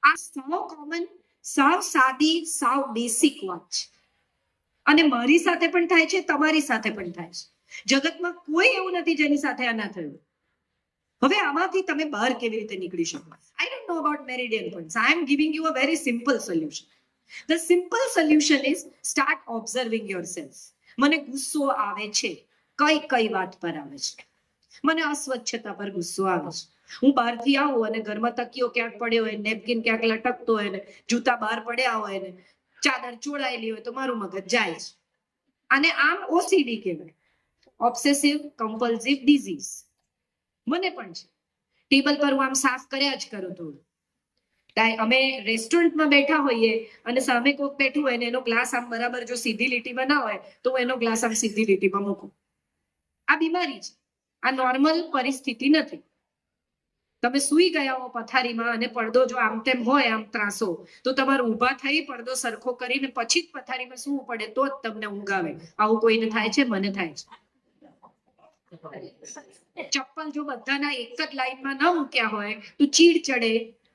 આ સાવ કોમન, સાવ સાદી, સાવ બેસિક વાત છે અને મારી સાથે પણ થાય છે, તમારી સાથે પણ થાય છે. જગતમાં કોઈ એવું નથી જેની સાથે આ ના થયું. હવે આમાંથી તમે બહાર કેવી રીતે નીકળી શકો? I don't know about meridian points. I am giving you a very simple solution. The simple solution is start observing yourself. મને ગુસ્સો આવે છે, કઈ કઈ વાત પર આવે છે? મને અસ્વચ્છતા પર ગુસ્સો આવે છે. હું બહારથી આવું અને ઘરમાં તકિયો ક્યાંક પડ્યો હોય, નેપકિન ક્યાંક લટકતો હોય ને જૂતા બહાર પડ્યા હોય ને ચાદર ચોળાયેલી હોય તો મારું મગજ જાય છે. અને આમ ઓસીડી કહેવાય, ઓબ્સેસિવ કમ્પલ્સિવ ડિઝીઝ. મને પણ છે. ટેબલ પર હું આમ સાફ કર્યા જ કરું થોડું. અમે રેસ્ટોરન્ટમાં બેઠા હોઈએ અને સામે કોઈક બેઠું હોય ને એનો ગ્લાસ આમ બરાબર જો સીધી લીટીમાં ના હોય તો હું એનો ગ્લાસ આમ સીધી લીટીમાં મૂકું. આ બીમારી છે, આ નોર્મલ પરિસ્થિતિ નથી. તમે સૂઈ ગયા હો પથારીમાં અને પડદો જો આમ તેમ હોય આમ ત્રાસો, તો તમારે ઊભા થઈ પડદો સરખો કરીને પછી જ પથારીમાં સૂવું પડે તો જ તમને ઊંઘ આવે. આવું કોઈને થાય છે? મને થાય છે. ચપ્પલ જો બધાના એક જ લાઈનમાં ન મૂક્યા હોય તો ચીડ ચડે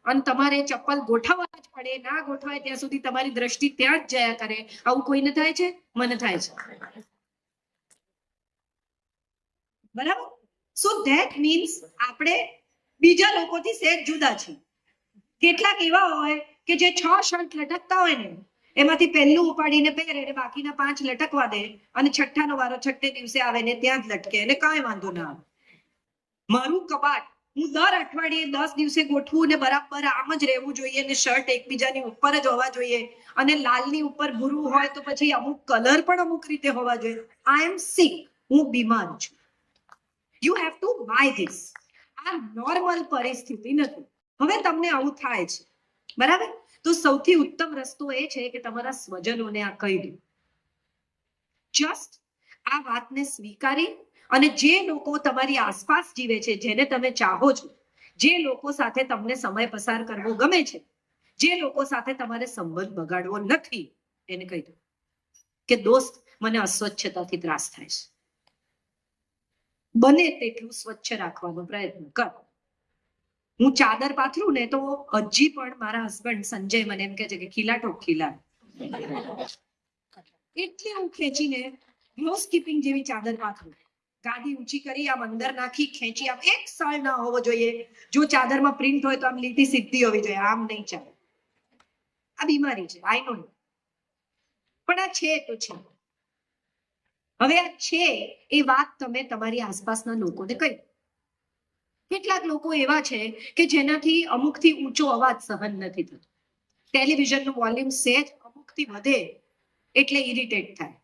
અને તમારે ચપ્પલ ગોઠવવા જ પડે. ના ગોઠવાય ત્યાં સુધી તમારી દ્રષ્ટિ ત્યાં જ જયા કરે. આવું કોઈને થાય છે? મને થાય છે. બરાબર? સો ધેટ મીન્સ આપણે બીજા લોકોથી સહેજ જુદા છીએ. કેટલાક એવા હોય કે જે 6 શર્ટ લટકતા હોય ને એમાંથી પહેલું ઉપાડીને પહેરે ને બાકીના 5 લટકવા દે અને છઠ્ઠાનો વારો છઠ્ઠે દિવસે આવે ને ત્યાં જ લટકે એટલે કાંઈ વાંધો ના આવે. મારું કબાટ હું દર અઠવાડિયે 10 દિવસે ગોઠવું ને બરાબર આમ જ રહેવું જોઈએ ને શર્ટ એકબીજાની ઉપર જ હોવા જોઈએ અને લાલની ઉપર ભૂરું હોય તો પછી અમુક કલર પણ અમુક રીતે હોવા જોઈએ. આઈ એમ સિક, હું બીમાર છું. You have to buy this. આ નોર્મલ પરિસ્થિતિ નથી. હવે તમને આવું થાય છે, બરાબર? તો સૌથી ઉત્તમ રસ્તો એ છે કે તમારા સ્વજનોને આ કહી દો. જસ્ટ આ વાતને સ્વીકારી અને જે લોકો તમારી આસપાસ જીવે છે, જેને તમે ચાહો છો, જે લોકો સાથે તમને સમય પસાર કરવો ગમે છે, જે લોકો સાથે તમારે સંબંધ બગાડવો નથી, એને કહી દો કે દોસ્ત, મને અસ્વચ્છતાથી ત્રાસ થાય છે. બને તેટલું સ્વચ્છ રાખવાનો પ્રયત્ન કર. હું ચાદર પાથરું ને તો હજી પણ મારા હસબન્ડ સંજય મને એમ કહે છે કે ખીલા ઠોક ખીલા. એટલે હું ખેંચીને હાઉસકીપિંગ જેવી ચાદર પાથરું. ગાદી ઊંચી કરી આમ અંદર નાખી ખેંચી આમ એક સળ ના હોવો જોઈએ. જો ચાદરમાં પ્રિન્ટ હોય તો આમ લીટી સીધી હોવી જોઈએ, આમ નહીં ચાલે. આ બીમારી છે, આઈ નો. પણ આ છે તો છે. હવે આ છે એ વાત તમે તમારી આસપાસના લોકોને કહી. કેટલાક લોકો એવા છે કે જેનાથી અમુકથી ઊંચો અવાજ સહન નથી થતો. ટેલિવિઝનનું વોલ્યુમ સહેજ અમુકથી વધે એટલે ઇરિટેટ થાય.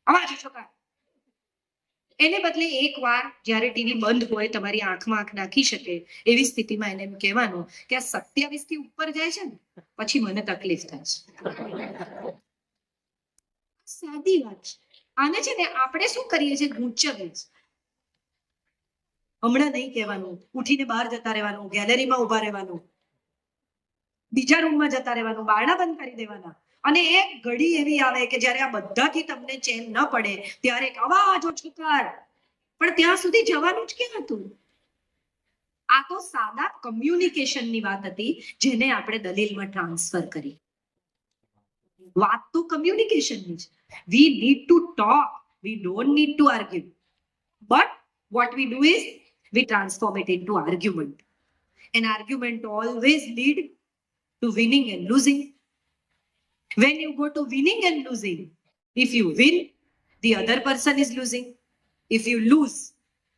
અવાજ ઓછો કર. એને બદલે એક વાર જ્યારે ટીવી બંધ હોય, તમારી આંખમાં આંખ નાખી શકે એવી સ્થિતિમાં એને એમ કહેવાનું કે આ 27 થી ઉપર જાય છે ને પછી મને તકલીફ થાય છે. સાદી વાત છે. આને છે ને આપણે શું કરીએ છીએ? ગૂંચવીએ છીએ. હમણાં નહીં કહેવાનું, ઉઠીને બહાર જતા રહેવાનું, ગેલેરીમાં ઉભા રહેવાનું, બીજા રૂમમાં જતા રહેવાનું, બારણા બંધ કરી દેવાના. અને એક ઘડી એવી આવે કે જ્યારે આ બધાથી તમને ચેન ન પડે ત્યારે એક અવાજ ઓછો કર. પણ ત્યાં સુધી જવાનું જ ક્યાં હતું? આ તો સાદા કમ્યુનિકેશનની વાત હતી જેને આપણે દલીલમાં ટ્રાન્સફર કરી. વાત તો કમ્યુનિકેશનની છે. We need to talk, we don't need to argue. But what we do is we transform it into argument. An argument always lead to winning and losing. When you go to winning and losing, if you win, the other person is losing. If you lose,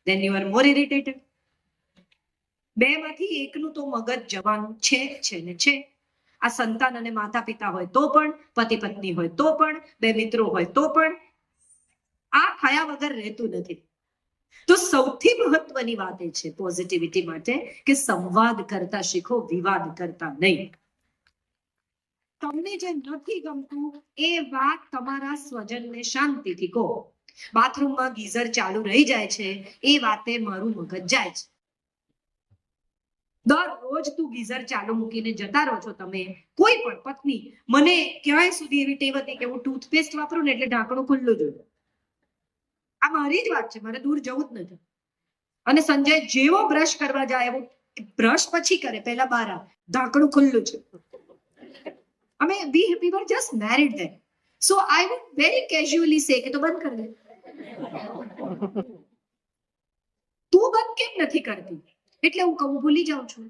then you are more irritated. બેમાંથી એકનું તો મગજ જવાનું છે ને છે. આ સંતાન અને માતા પિતા હોય તો પણ, પતિ પત્ની હોય તો પણ, બે મિત્રો હોય તો પણ, આ થયા વગર રહેતું નથી. તો સૌથી મહત્વની વાત એ છે પોઝિટિવિટી માટે કે સંવાદ કરતા શીખો, વિવાદ કરતા નહીં. તમને જે નથી ગમતું એ વાત તમારા સ્વજનને શાંતિથી કહો. બાથરૂમમાં ગીઝર ચાલુ રહી જાય છે એ વાતે મારું મગજ જાય છે. દરરોજ તું ગીઝર ચાલુ મૂકીને જતા રહો છો તમે, કોઈ પણ પત્ની. મને ક્યાંય સુધી એવી ટેવ હતી કે હું ટૂથપેસ્ટ વાપરું ને એટલે ઢાંકણું ખુલ્લું જોયું. આ મારી જ વાત છે, મારે દૂર જવું જ નથી. અને સંજય જેવો બ્રશ કરવા જાય એવો બ્રશ પછી કરે, પહેલા બહાર આવે, ઢાંકણું ખુલ્લું છે. અમે we were just married then, so I would very casually say કે તો બંધ કર દે. તું બંધ કેમ નથી કરતી? એટલે હું કહું ભૂલી જાઉં છું.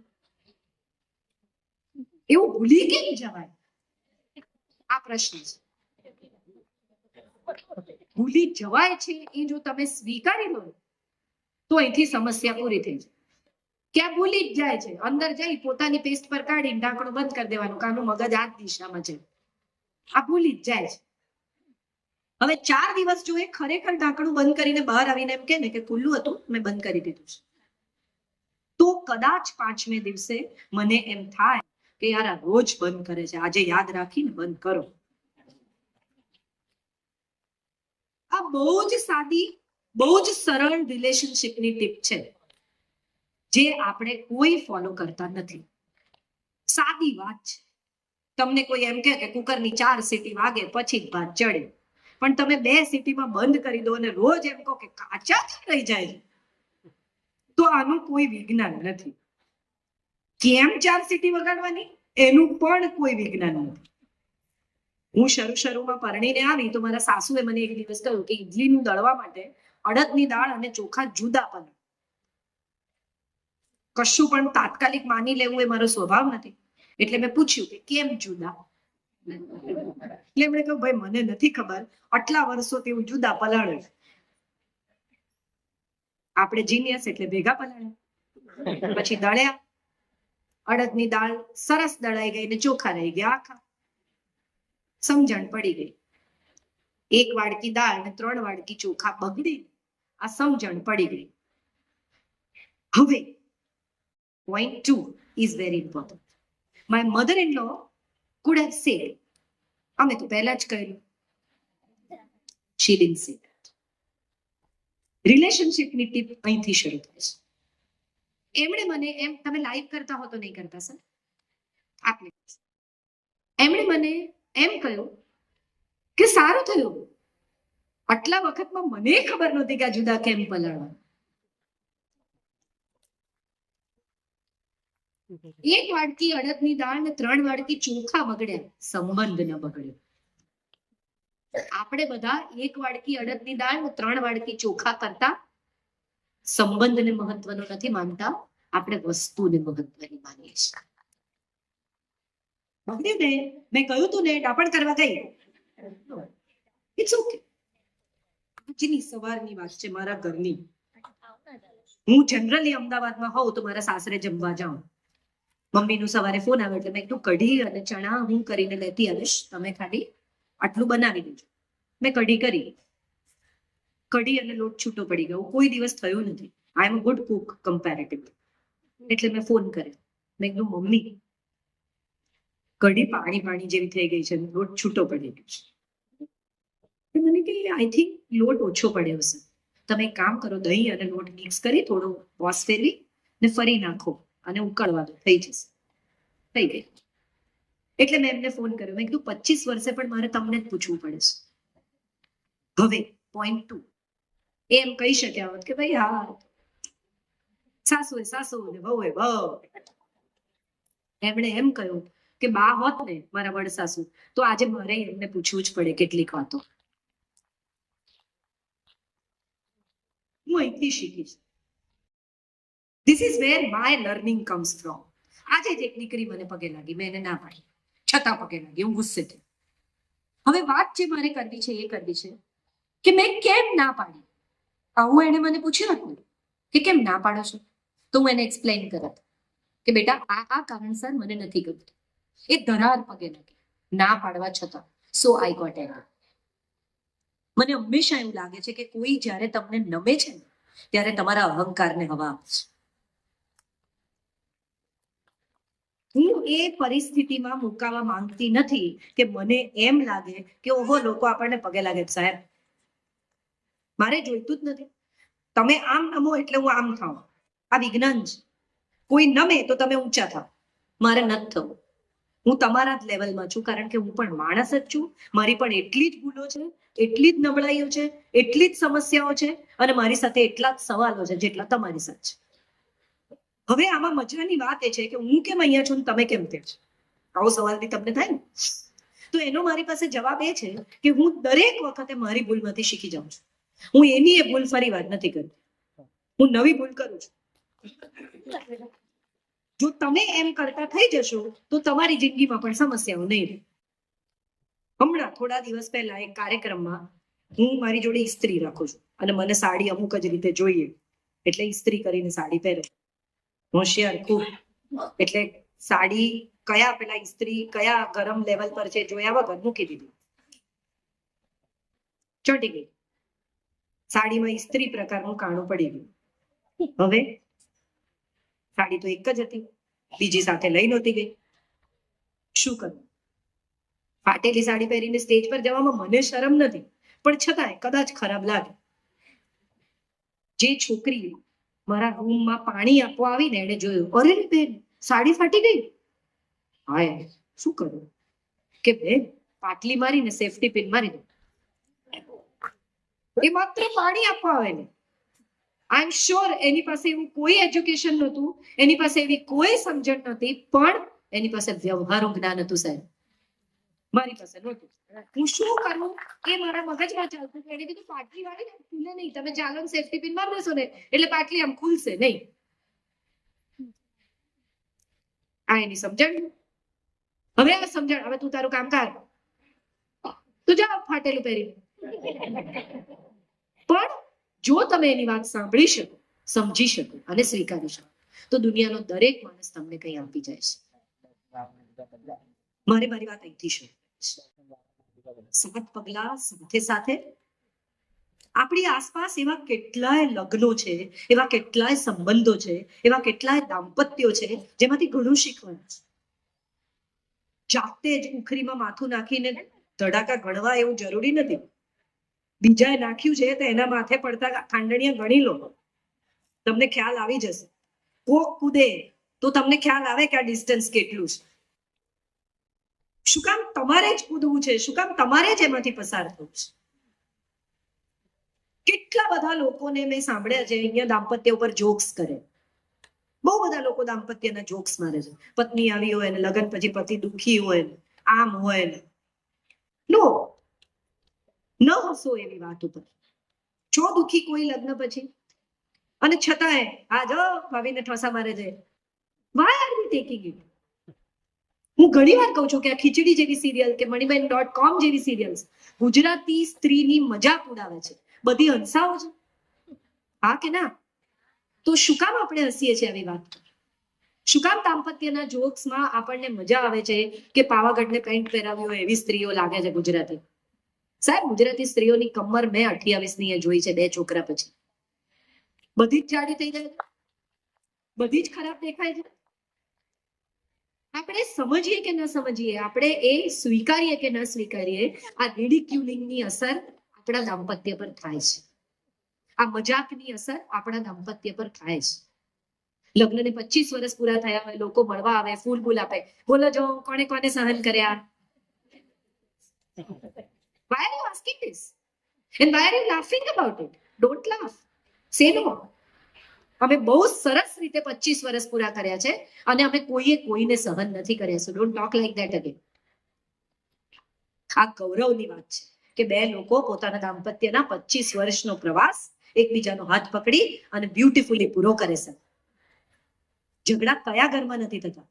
એવું ભૂલી કેમ જવાય? આ પ્રશ્ન છે. ભૂલી જવાય છે એ જો તમે સ્વીકારી લો તો અહીંથી સમસ્યા પૂરી થઈ જાય. ક્યાં ભૂલી જ જાય છે, અંદર જઈ પોતાની પેસ્ટ પર કાઢીને ઢાંકણું બંધ કરી દેવાનું, કાનું મગજ આ દિશામાં છે, આ ભૂલી જ જાય છે. હવે 4 દિવસ જો એ ખરેખર ઢાંકણું બંધ કરીને બહાર આવીને એમ કે ને કે ખુલ્લું હતું, મેં બંધ કરી દીધું છે, તો કદાચ 5મે દિવસે મને એમ થાય કે યાર આ રોજ બંધ કરે છે, આજે યાદ રાખીને બંધ કરો. આ બહુ જ સાદી, બહુ જ સરળ રિલેશનશિપની ટીપ છે જે આપણે કોઈ ફોલો કરતા નથી. સાદી વાત છે. તમને કોઈ એમ કે કુકરની 4 સીટી વાગે પછી જ ભાત ચડે, પણ તમે 2 સીટીમાં બંધ કરી દો અને રોજ એમ કહો કે કાચા રહી જાય, તો આનું કોઈ વિજ્ઞાન નથી. કેમ 4 સીટી વગાડવાની એનું પણ કોઈ વિજ્ઞાન નથી. હું શરૂમાં પરણીને આવી તો મારા સાસુએ મને એક દિવસ કહ્યું કે ઇડલીનું દળવા માટે અડદની દાળ અને ચોખા જુદા પણ. કશું પણ તાત્કાલિક માની લેવું એ મારો સ્વભાવ નથી, એટલે મેં પૂછ્યું કે કેમ જુદા? એટલે એમણે કહ્યું ભાઈ મને નથી ખબર, આટલા વર્ષોથી હું જુદા પલાળે. આપણે જીનિયસ એટલે ભેગા પલાળ્યા, પછી દળ્યા, અડદની દાળ સરસ દળાઈ ગઈ ને ચોખા રહી ગયા આખા. સમજણ પડી ગઈ. 1 વાડકી દાળ ને 3 વાડકી ચોખા બગડી, આ સમજણ પડી ગઈ. હવે point 2 is very important. My mother-in-law could have said, અમે તો પહેલા જ કહ્યું. She didn't say that. રિલેશનશિપની ટીપ અહીંથી શરૂ થાય છે. એમણે મને એમ, તમે લાઈવ કરતા હો તો નહીં કરતા સર, આપને એમણે મને એમ કહ્યું કે સારું થયું, આટલા વખતમાં મને ખબર નહોતી કે આ જુદા કેમ પલાળવા. 1 વાડકી અડદની દાળ ને 3 વાડકી ચોખા બગડ્યા, સંબંધ ન બગડ્યો. આપણે બધા 1 વાડકી અડદની દાળ ને 3 વાડકી ચોખા કરતા સંબંધને મહત્વનો નથી માનતા, આપણે વસ્તુને મહત્વની માનીએ છીએ. બગડ્યું ને, મેં કહ્યું તું ને ડાપણ કરવા ગઈ, ઇટ્સ ઓકે. આજની સવારની વાત છે મારા ઘરની. હું જનરલી અમદાવાદમાં હોઉં તો મારા સાસરે જમવા જાઉં. મમ્મીનું સવારે ફોન આવે એટલે મેં તું કઢી અને ચણા હું કરીને લેતી આવીશ, તમે ખાલી આટલું બનાવી દેજો. મેં કઢી કરી, કઢી અને લોટ છૂટો પડી ગયો, કોઈ દિવસ થયું નથી. આઈ એમ અ ગુડ કુક કમ્પેરેટિવલી. એટલે મેં ફોન કર્યો, મેં કીધું મમ્મી કઢી પાણી જેવી થઈ ગઈ છે, લોટ છૂટો પડી ગયો છે. મને કે આઈ થિંક લોટ ઓછો પડ્યો હશે, તમે એક કામ કરો, દહીં અને લોટ મિક્સ કરી થોડો વોશ ફેરવી ને ફરી નાખો અને ઉકળવા દો, થઈ જશે. થઈ ગઈ. એટલે મેં એમને ફોન કર્યો, મેં કીધું 25 વર્ષે પણ મારે તમને જ પૂછવું પડે છે. હવે point 2, એમ કહી શક્યા હોત કે ભાઈ હા સાસુ ને વહુ. એમણે એમ કહ્યું કે બા હોત ને મારા વડ સાસુ, તો આજે મારે એમને પૂછવું જ પડે કેટલીક વાતો. હું અહીંથી શીખીશ. This is where my learning comes from. આજે જ એક દીકરી મને પગે લાગી, મેં એને ના પાડી, છતાં પગે લાગી, હું ગુસ્સે થઈ. હવે વાત જે મારે કરવી છે એ કરવી છે કે મેં કેમ ના પાડી. આવું એને મને પૂછ્યું હતું કે કેમ ના પાડો છો, તો હું એને એક્સપ્લેન કરત કે બેટા આ કારણસર મને નથી ગમતું. એ ધરાર પગે લાગી, ના પાડવા છતાં. સો આઈ ગોટ એંગર. મને હંમેશા એવું લાગે છે કે કોઈ જ્યારે તમને નમે છે ને ત્યારે તમારા અહંકારને હવા આપે છે. હું એ પરિસ્થિતિમાં મુકાવા માંગતી નથી કે મને એમ લાગે કે ઓહો લોકો આપણને પગે લાગે. સાહેબ મારે જોઈતું જ નથી. તમે આમ નમો એટલે હું આમ થાઉં, આ વિજ્ઞાન છે. કોઈ નમે તો તમે ઊંચા થાવ, મારે નથી થવું. હું તમારા જ લેવલમાં છું, કારણ કે હું પણ માણસ જ છું. મારી પણ એટલી જ ભૂલો છે, એટલી જ નબળાઈઓ છે, એટલી જ સમસ્યાઓ છે, અને મારી સાથે એટલા જ સવાલો છે જેટલા તમારી સાથે છે. હવે આમાં મજાની વાત એ છે કે હું કેમ અહીંયા છું ને તમે કેમ ત્યાં છો, આવો સવાલ બી તમને થાય ને. તો એનો મારી પાસે જવાબ એ છે કે હું દરેક વખતે મારી ભૂલમાંથી શીખી જાઉં છું. હું એની એ ભૂલ ફરી વાર નથી કરતી, હું નવી ભૂલ કરું છું. જો તમે એમ કરતા થઈ જશો તો તમારી જિંદગીમાં પણ સમસ્યાઓ નહીં રહે. હમણાં થોડા દિવસ પહેલા એક કાર્યક્રમમાં હું મારી જોડે ઇસ્ત્રી રાખું છું અને મને સાડી અમુક જ રીતે જોઈએ એટલે ઇસ્ત્રી કરીને સાડી પહેરે. હોશિયાર ખૂબ, એટલે સાડી કયા પેલા ઇસ્ત્રી કયા ગરમ લેવલ પર છે જોયા વગર મૂકી દીધી, ચોટી ગઈ. સાડીમાં ઇસ્ત્રી પ્રકારનું કાણું પડી ગયું. હવે સાડી તો એક જ હતી, બીજી સાથે લઈ નહોતી ગઈ. શું કરું? ફાટેલી સાડી પહેરીને સ્ટેજ પર જવામાં મને શરમ નથી, પણ છતાંય કદાચ ખરાબ લાગે. જે છોકરી મારા રૂમમાં પાણી આપવા આવીને એને જોયું, અરે બેન સાડી ફાટી ગઈ. હા શું કરું કે બેન પાટલી મારીને સેફટી પિન મારી દો. એ માત્ર પાણી આપવા આવે ને. આઈ એમ શ્યોર એની પાસે એવું કોઈ એજ્યુકેશન નહોતું, એની પાસે એવી કોઈ સમજણ નહોતી, પણ એની પાસે વ્યવહારુ જ્ઞાન હતું સાહેબ, મારી પાસે નહોતું. હું શું કરું એ મારા મગજમાં ચાલતું. એને કીધું પાટલી વાળી ને ખુલે નહીં, તમે ચાલો ને સેફટી પિન મારી દેશો ને એટલે પાટલી આમ ખુલશે નહીં. આ એની સમજણ. હવે આ સમજણ, હવે તું તારું કામ કર, તું જા ફાટેલું પહેરીને. પણ જો તમે એની વાત સાંભળી શકો, સમજી શકો અને સ્વીકારી શકો તો દુનિયાનો દરેક માણસ તમને કંઈ આપી જાય છે. મારી વાત અહીંથી શરૂ. 7 પગલા સાથે સાથે આપણી આસપાસ એવા કેટલાય લગ્નો છે, એવા કેટલાય સંબંધો છે, એવા કેટલાય દાંપત્યો છે જેમાંથી ઘણું શીખવાનું છે. જાતે જ ઉખરીમાં માથું નાખીને ધડાકા ગણવા એવું જરૂરી નથી. બીજાએ નાખ્યું છે તો એના માથે પડતા ખાંડણીયા ગણી લો, તમને ખ્યાલ આવી જશે. કોક કૂદે તો તમને ખ્યાલ આવે કે આ ડિસ્ટન્સ કેટલું છે. શું કામ તમારે જ કૂદવું છે? શું કામ તમારે જ એમાંથી પસાર થવું છે? કેટલા બધા લોકોને મેં સાંભળ્યા છે અહીંયા દાંપત્ય ઉપર જોક્સ કરે. બહુ બધા લોકો દાંપત્યના જોક્સ મારે છે. પત્ની આવી હોય ને લગ્ન પછી પતિ દુખી હોય ને આમ હોય ને. નો, ન હસો એવી વાત ઉપર. છો દુખી કોઈ લગ્ન પછી અને છતાંય આ જો ભાવીને ઠોસા મારે છે. Why are we taking it? હું ઘણી વાર કહું છું કે આ ખીચડી જેવી સિરિયલ કે મણીબેન.com જેવી સિરિયલ્સ ગુજરાતી સ્ત્રીની મજાક ઉડાવે છે. બધી હંસાઓ છે, હા કે ના? તો શું કામ આપણે હસીએ છીએ આવી વાત? શું કામ દાંપત્યના જોક્સમાં આપણને મજા આવે છે કે પાવાગઢને પેન્ટ પહેરાવ્યું હોય એવી સ્ત્રીઓ લાગે છે ગુજરાતી? સાહેબ ગુજરાતી સ્ત્રીઓની કમર મેં 28ની જોઈ છે 2 છોકરા પછી. બધી જ જાડી થઈ જાય, બધી જ ખરાબ દેખાય છે. આપણે સમજીએ કે ન સમજીએ, આપણે એ સ્વીકારીએ કે ન સ્વીકારીએ, આ રિડિક્યુલિંગની અસર આપણા દાંપત્ય પર થાય છે. આ મજાકની અસર આપણા દાંપત્ય પર થાય છે. લગ્નને 25 વર્ષ પૂરા થયા હોય, લોકો મળવા આવે, ફૂલ બૂલ આપે, બોલો જો કોને કોને સહન કર્યા? Why are you asking this? And why are you laughing about it? Don't laugh. Say no. અમે બહુ સરસ રીતે 25 વર્ષ પૂરા કર્યા છે અને અમે કોઈએ કોઈને સહન નથી કર્યા. સો don't talk like that again. આ ગૌરવની વાત છે કે 2 લોકો પોતાના દાંપત્યના 25 વર્ષનો પ્રવાસ એકબીજાનો હાથ પકડી અને બ્યુટીફુલી પૂરો કરે છે. ઝઘડા કયા ઘરમાં નથી થતા?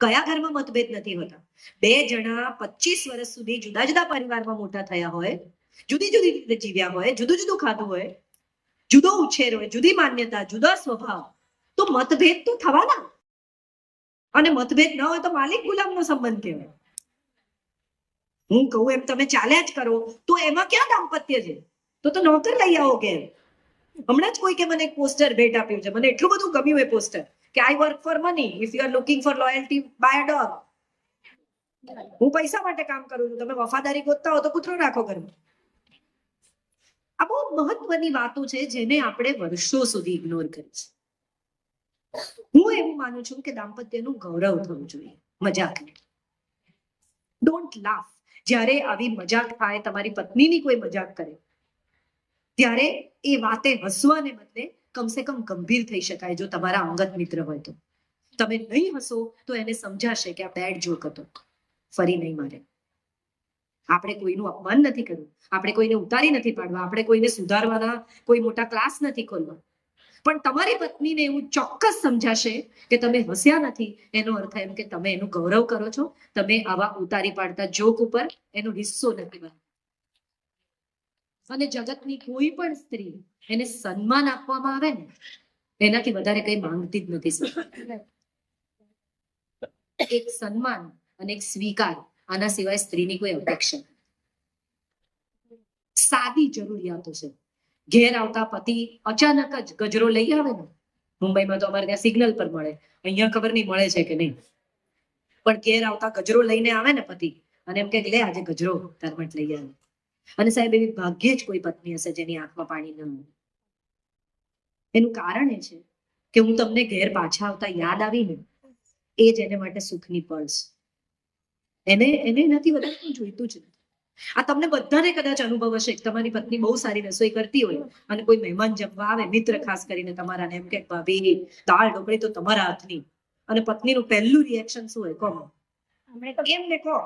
કયા ઘરમાં મતભેદ નથી હોતા? 2 જણા 25 વર્ષ સુધી જુદા જુદા પરિવારમાં મોટા થયા હોય, જુદી જુદી રીતે જીવ્યા હોય, જુદું જુદું ખાધું હોય, જુદો ઉછેર હોય, જુદી માન્યતા, જુદા સ્વભાવ, તો મતભેદ તો થવાના. અને મતભેદ ન હોય તો માલિક ગુલામનો સંબંધ કહેવાય. હું કહું એમ તમે ચાલ્યા જ કરો તો એમાં ક્યાં દાંપત્ય છે? તો નોકર લઈ આવો કે. હમણાં જ કોઈ કે મને એક પોસ્ટર ભેટ આપ્યું છે, મને એટલું બધું ગમ્યું એ પોસ્ટર કે I work for money, if you are looking for loyalty buy a dog. હું પૈસા માટે કામ કરું છું, તમે વફાદારી ગોતતા હો તો કૂતરો રાખો ઘરમાં. આ બહુ મહત્વની વાતો છે જેને આપણે વર્ષો સુધી ઇગ્નોર કરી છે. હું એવું માનું છું કે દાંપત્યનું ગૌરવ થવું જોઈએ, મજાક નહીં. Don't laugh. જ્યારે આવી મજાક થાય, તમારી પત્નીની કોઈ મજાક કરે ત્યારે એ વાતે હસવાને બદલે કમસે કમ ગંભીર થઈ શકાય જો તમારા અંગત મિત્ર હોય તો. તમે નહીં હસો તો એને સમજાશે કે આ બેડ જોક હતો, ફરી નહીં મારે. આપણે કોઈનું અપમાન નથી કરવું, આપણે કોઈને ઉતારી નથી પાડવા, આપણે કોઈને સુધારવાના કોઈ મોટા ક્લાસ નથી ખોલવા. પણ તમારી પત્નીને એવું ચોક્કસ સમજાશે કે તમે હસ્યા નથી, એનો અર્થ એમ કે તમે એનું ગૌરવ કરો છો, તમે આવા ઉતારી પાડતા જોક ઉપર એનો હિસ્સો નથી બનતા. અને જગતની કોઈ પણ સ્ત્રી એને સન્માન આપવામાં આવે ને એનાથી વધારે કઈ માંગતી જ નથી. એક સન્માન અને એક સ્વીકાર, આના સિવાય સ્ત્રીની કોઈ અપેક્ષા. સાદી જરૂરિયાતો છે. ઘેર આવતા પતિ અચાનક જ ગજરો લઈ આવે ને, મુંબઈમાં તો અમારે ત્યાં સિગ્નલ પર મળે, અહીંયા ખબર નહીં મળે છે કે નહીં, પણ ઘેર આવતા ગજરો લઈને આવે ને પતિ અને એમ કે લે આજે ગજરો તાર માટે લઈ આવે. અને સાહેબ એવી ભાગ્યે જ કોઈ પત્ની હશે જેની આંખમાં પાણી ન આવે. એનું કારણ એ છે કે હું તમને ઘેર પાછા આવતા યાદ આવીને એ જ એને માટે સુખની પળ છે. એને એનાથી વધારે કોઈ જોઈતું જ નથી. આ તમને બધાને કદાચ અનુભવ હશે. તમારી પત્ની બહુ સારી રસોઈ કરતી હોય અને કોઈ મહેમાન જમવા આવે, મિત્ર ખાસ કરીને તમારાને એમ કે ભાભી દાળ ઢોકળી તો તમારા હાથની, અને પત્નીનું પહેલું રિએક્શન શું હોય? કહો એમને કહો,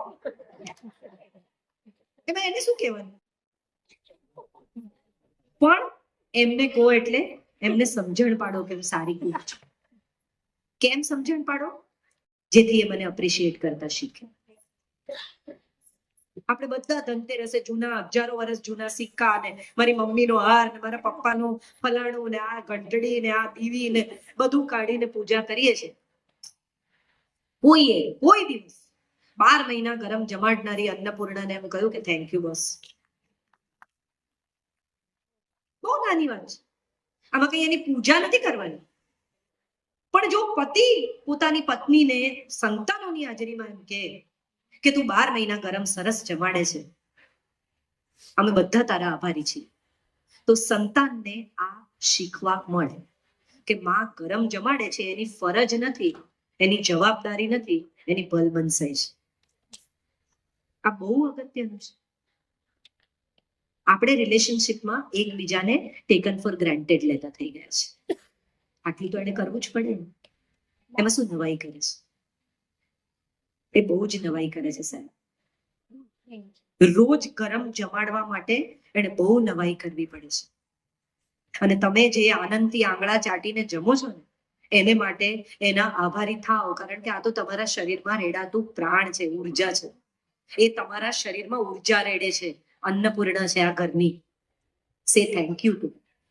એમાં એને શું કહેવાનું? પણ એમને કહો એટલે એમને સમજણ પાડો કે સારી કુક છે. કેમ સમજણ પાડો? જેથી એ મને એપ્રિશિએટ કરતા શીખે. આપણે બધા ધનતેરસે જૂના હજારો વર્ષ જૂના સિક્કા ને મારી મમ્મીનો હાર ને મારા પપ્પાનું ફલાણું ને આ ઘંટડી ને આ દીવી ને બધું કાઢીને પૂજા કરીએ છીએ. કોઈ દિવસ 12 મહિના ગરમ જમાડનારી અન્નપૂર્ણાને એમ કહ્યું કે થેન્ક યુ બસ? બહુ નાની વાત છે. આમાં કઈ એની પૂજા નથી કરવાની. પણ જો પતિ પોતાની પત્નીને સંતાનોની હાજરીમાં એમ કે તું 12 મહિના ગરમ સરસ જમાડે છે, અમે બધા તારા આભારી છીએ, તો સંતાનને આ શીખવા મળે કે માં ગરમ જમાડે છે એની ફરજ નથી, એની જવાબદારી નથી, એની ભલમનસાઈ છે. આ બહુ અગત્યનું છે. આપણે રિલેશનશિપમાં એકબીજાને ટેકન ફોર ગ્રાન્ટેડ લેતા થઈ ગયા છે. આટલું તો એને કરવું જ પડે ને. એમાં શું નવાઈ કરે છે? એ બહુ જ નવાઈ કરે છે સાહેબ. રોજ ગરમ જમાડવા માટે એને બહુ નવાઈ કરવી પડે છે. અને તમે જે આનંદથી આંગળા ચાટીને જમો છો ને એને માટે એના આભારી થાઓ, કારણ કે આ તો તમારા શરીરમાં રેડાતું પ્રાણ છે, ઉર્જા છે. એ તમારા શરીરમાં ઉર્જા રેડે છે. અન્નપૂર્ણા છે આ ઘરની. સે થેન્ક યુ ટુ.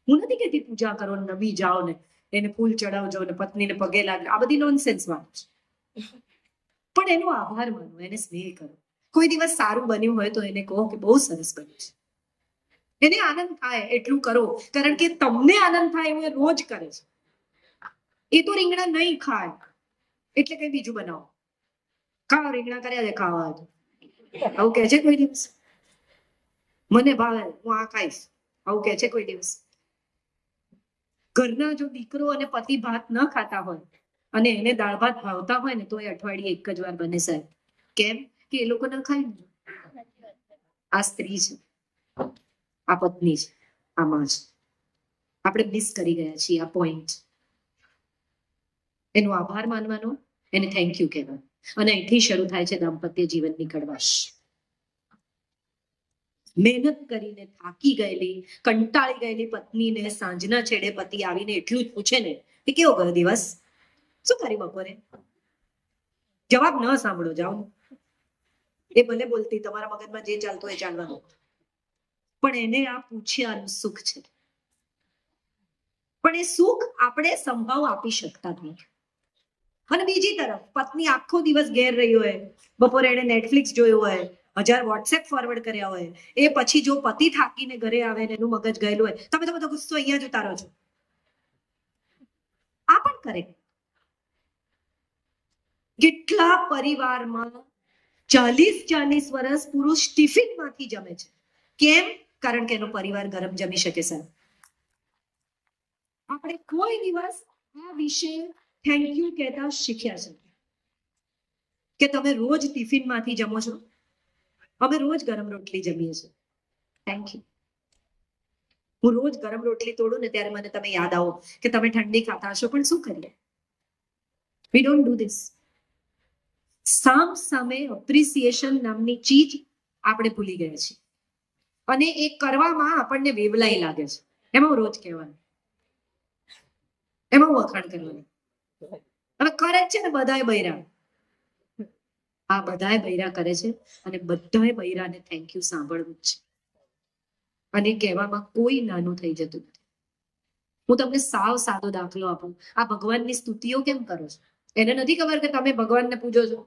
હું નથી કહેતી પૂજા કરો, નમી જાઓ ને એને ફૂલ ચડાવજો ને પત્નીને પગે લાગે, આ બધી નોનસેન્સ વાત છે. પણ એનો આભાર માનો, એને સ્નેહ કરો. કોઈ દિવસ સારું બન્યું હોય તો એને કહો કે બહુ સરસ બન્યું છે. એને આનંદ થાય એટલું કરો, કારણ કે તમને આનંદ થાય એવું એ રોજ કરે છે. એ તો રીંગણા નહીં ખાય એટલે કઈ બીજું બનાવો. ખાઓ રીંગણા કર્યા છે ખાવા, આવું કે છે કોઈ દિવસ? મને ભાવે હું આ ખાઈશ, આવું કે છે કોઈ દિવસ? ઘરના જો દીકરો અને પતિ ભાત ન ખાતા હોય અને એને દાળ ભાત ભાવતા હોય ને તો એ અઠવાડિયે એક જ વાર બને સાહેબ. કેમ કે એ લોકો ન ખાય. આ સ્ત્રી છે, આ પત્ની છે, આ માં છે. આપણે મિસ કરી ગયા છીએ આ પોઈન્ટ. એનો આભાર માનવાનો, એને થેન્ક યુ કહેવાનું. અને અહીંથી શરૂ થાય છે દાંપત્ય જીવનની કડવાશ. મહેનત કરીને થાકી ગયેલી, કંટાળી ગયેલી પત્નીને સાંજના છેડે પતિ આવીને એટલું જ પૂછે ને કે કેવો ગયો દિવસ, શું કરી બપોરે? જવાબ ન સાંભળો, જાઓ. એ ભલે બોલતી, તમારા મગજમાં જે ચાલતું એ ચાલવાનું, પણ એને આ પૂછ્યાનું સુખ છે. પણ એ સુખ આપણે સંભાવ આપી શકતા નથી. અને બીજી તરફ પત્ની આખો દિવસ ઘેર રહી હોય, બપોરે એને નેટફ્લિક્સ જોયું હોય, 1000 વોટ્સએપ ફોરવર્ડ કર્યા હોય, એ પછી જો પતિ થાકીને ઘરે આવે ને એનું મગજ ગયેલું હોય, તમે તો બધો ગુસ્સો અહીંયા જ ઉતારો છો. આ પણ કરે. કેટલા પરિવારમાં 40 વર્ષ પુરુષ ટિફિનમાંથી જમે છે. કેમ? કારણ કે એનો પરિવાર ગરમ જમી શકે સાહેબ. આપણે કોઈ દિવસ આ વિશે થેન્ક યુ કહેતા શીખ્યા છે કે તમે રોજ ટિફિનમાંથી જમો છો, અમે રોજ ગરમ રોટલી જમીએ છીએ, થેન્ક યુ. હું રોજ ગરમ રોટલી તોડું ને ત્યારે મને તમે યાદ આવો કે તમે ઠંડી ખાતા હશો, પણ શું કરીએ? We don't do this. સામે એપ્રિસિએશન નામની ચીજ આપણે ભૂલી ગયા છીએ, અને એ કરવામાં આપણને વેવલાઈ લાગે છે. એમાં રોજ કહેવાનું, એમાં વખાણ કરવાનું. હવે કરે છે ને બધાય બૈરા, આ બધાય બૈરા કરે છે, અને બધાય બૈરાને થેન્ક યુ સાંભળવું જ છે, અને કહેવામાં કોઈ નાનું થઈ જતું નથી. હું તમને સાવ સાદો દાખલો આપું. આ ભગવાનની સ્તુતિઓ કેમ કરો છો? એને નથી ખબર કે તમે ભગવાનને પૂજો છો?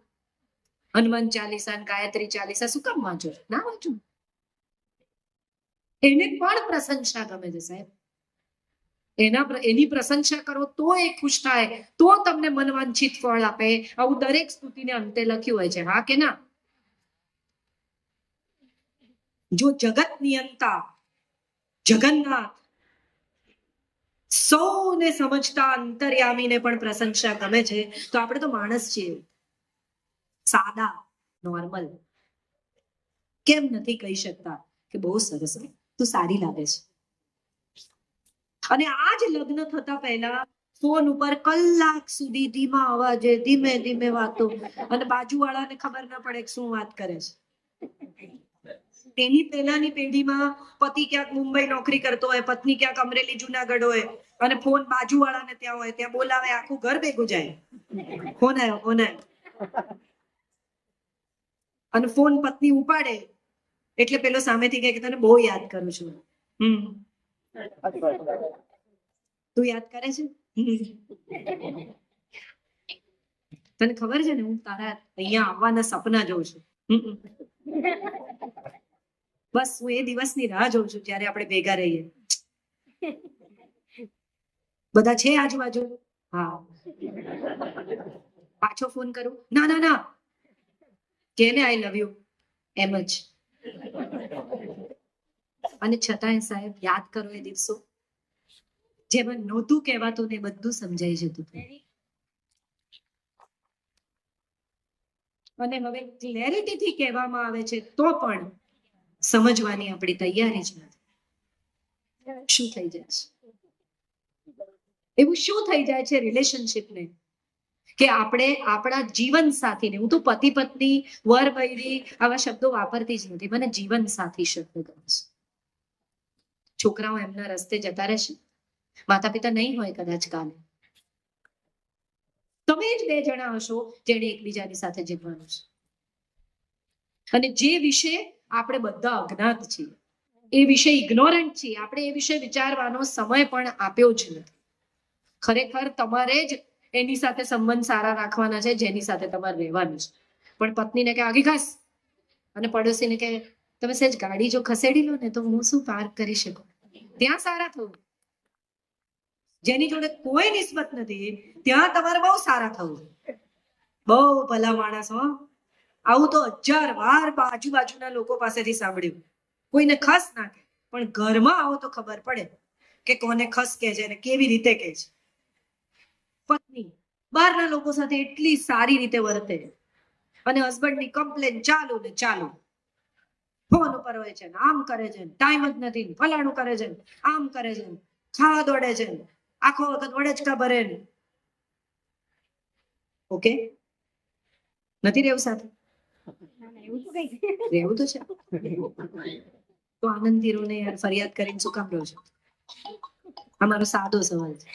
હનુમાન ચાલીસા, ગાયત્રી ચાલીસા શું કામ વાંચો છો? ના વાંચો. એને પણ પ્રશંસા ગમે છે સાહેબ. એની પ્રશંસા કરો તો એ ખુશ થાય, તો તમને મનવાંછિત ફળ આપે. આવું દરેક સ્તુતિને અંતે લખ્યું હોય છે, હા કે ના? જો જગત નિયંતા જગન્નાથ સૌને સમજતા અંતર્યામીને પણ પ્રશંસા ગમે છે, તો આપણે તો માણસ છીએ, સાદા, નોર્મલ. કેમ નથી કહી શકતા કે બહુ સરસ, તું સારી લાગે છે? અને આ જ લગ્ન થતા પહેલા ફોન ઉપર કલાક સુધી ધીમા અવાજે ધીમે ધીમે વાતો, અને બાજુવાળાને ખબર ના પડે કે શું વાત કરે છે. તેની પહેલાની પેઢીમાં પતિ ક્યાંક મુંબઈ નોકરી કરતો હોય, પત્ની ક્યાંક અમરેલી જુનાગઢ હોય, અને ફોન બાજુવાળાને ત્યાં હોય, ત્યાં બોલાવે, આખું ઘર ભેગું જાય. ફોન આવ્યો, ફોન આવ્યો, અને ફોન પત્ની ઉપાડે એટલે પેલો સામેથી કહે કે તને બહુ યાદ કરું છું. તું યાદ કરે છે? તને ખબર છે ને હું તારા અહીંયા આવવાના સપના જોઉં છું. બસ હું એ દિવસની રાહ જોઉં છું જ્યારે આપણે ભેગા રહીએ. બધા છે આજુબાજુ? હા. પાછો ફોન કરું? ના ના ના, કેને આઈ લવ યુ, એમ જ. અને છતાંય સાહેબ યાદ કરો એ દિવસો જેમાં નહોતું કહેવાતું ને બધું સમજાઈ જતું હતું. અને હવે ક્લેરિટીથી કહેવામાં આવે છે તો પણ સમજવાની આપણી તૈયારી જ નથી. શું થઈ જાય છે? એવું શું થઈ જાય છે રિલેશનશિપને કે આપણે આપણા જીવન સાથીને, હું તો પતિ પત્ની, વર બૈરી આવા શબ્દો વાપરતી જ નથી, મને જીવન સાથી શબ્દ ગમે છે. છોકરાઓ એમના રસ્તે જતા રહેશે, માતા પિતા નહીં હોય કદાચ કાલે, તમે જ બે જણા હશો જેને એકબીજાની સાથે જીવવાનું છે. અને જે વિશે આપણે બધા અજ્ઞાત છીએ, એ વિશે ઇગ્નોરન્ટ છીએ, આપણે એ વિશે વિચારવાનો સમય પણ આપ્યો જ નથી. ખરેખર તમારે જ એની સાથે સંબંધ સારા રાખવાના છે જેની સાથે તમારે રહેવાનું છે. પણ પત્નીને કે આગી ખાસ, અને પડોશીને કે તમે સહેજ ગાડી જો ખસેડી લો ને તો હું શું પાર્ક કરી શકું, ત્યાં સારા થવું. જેની જોડે કોઈ નિસ્બત નથી ત્યાં તમારે બહુ સારા થવું. બહુ ભલા માણસ હો. આવું તો 1000 વાર આજુબાજુના લોકો પાસેથી સાંભળ્યું. કોઈને ખસ ના કે, પણ ઘરમાં આવો તો ખબર પડે કે કોને ખસ કે છે અને કેવી રીતે કે છે. પત્ની બહારના લોકો સાથે એટલી સારી રીતે વર્તે, અને હસબન્ડની કમ્પ્લેન ચાલુ ને ચાલુ. ફોન ઉપર હોય છે, આમ કરે છે, ટાઈમ જ નથી, ફલાણું કરે છે, આમ કરે છે, ખાવા દોડે છે, આખો વખત વડેચકા ભરે. ઓકે, નથી રહેવું સાથે? રહેવું તો છે. તો આનંદથી રોને યાર, ફરિયાદ કરીને શું કામ રહો છો? અમારો સાદો સવાલ છે.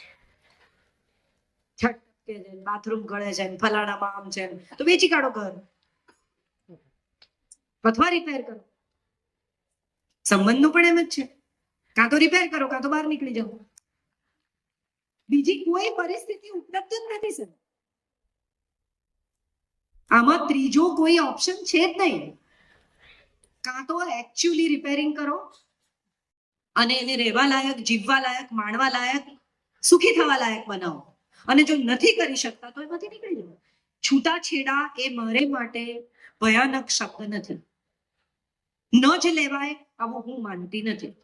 છટકે છે, બાથરૂમ ગળે છે, ફલાણામાં આમ છે, તો વેચી કાઢો ઘર, અથવા રિપેર કરો. સંબંધનું પણ એમ જ છે, કાં તો રિપેર કરો કાં તો બહાર નીકળી જાઓ. બીજી કોઈ પરિસ્થિતિ ઉપલબ્ધ જ નથી સર. આમાં ત્રીજો કોઈ ઓપ્શન છે જ નહીં. કાં તો એકચ્યુઅલી રિપેરિંગ કરો અને એને રહેવા લાયક, જીવવા લાયક, માણવા લાયક, સુખી થવા લાયક બનાવો, અને જો નથી કરી શકતા તો એમાંથી નીકળી જાઓ. છૂટાછેડા એ મારે માટે ભયાનક શબ્દ નથી, ન જ લેવાય આવું હું માનતી નથી,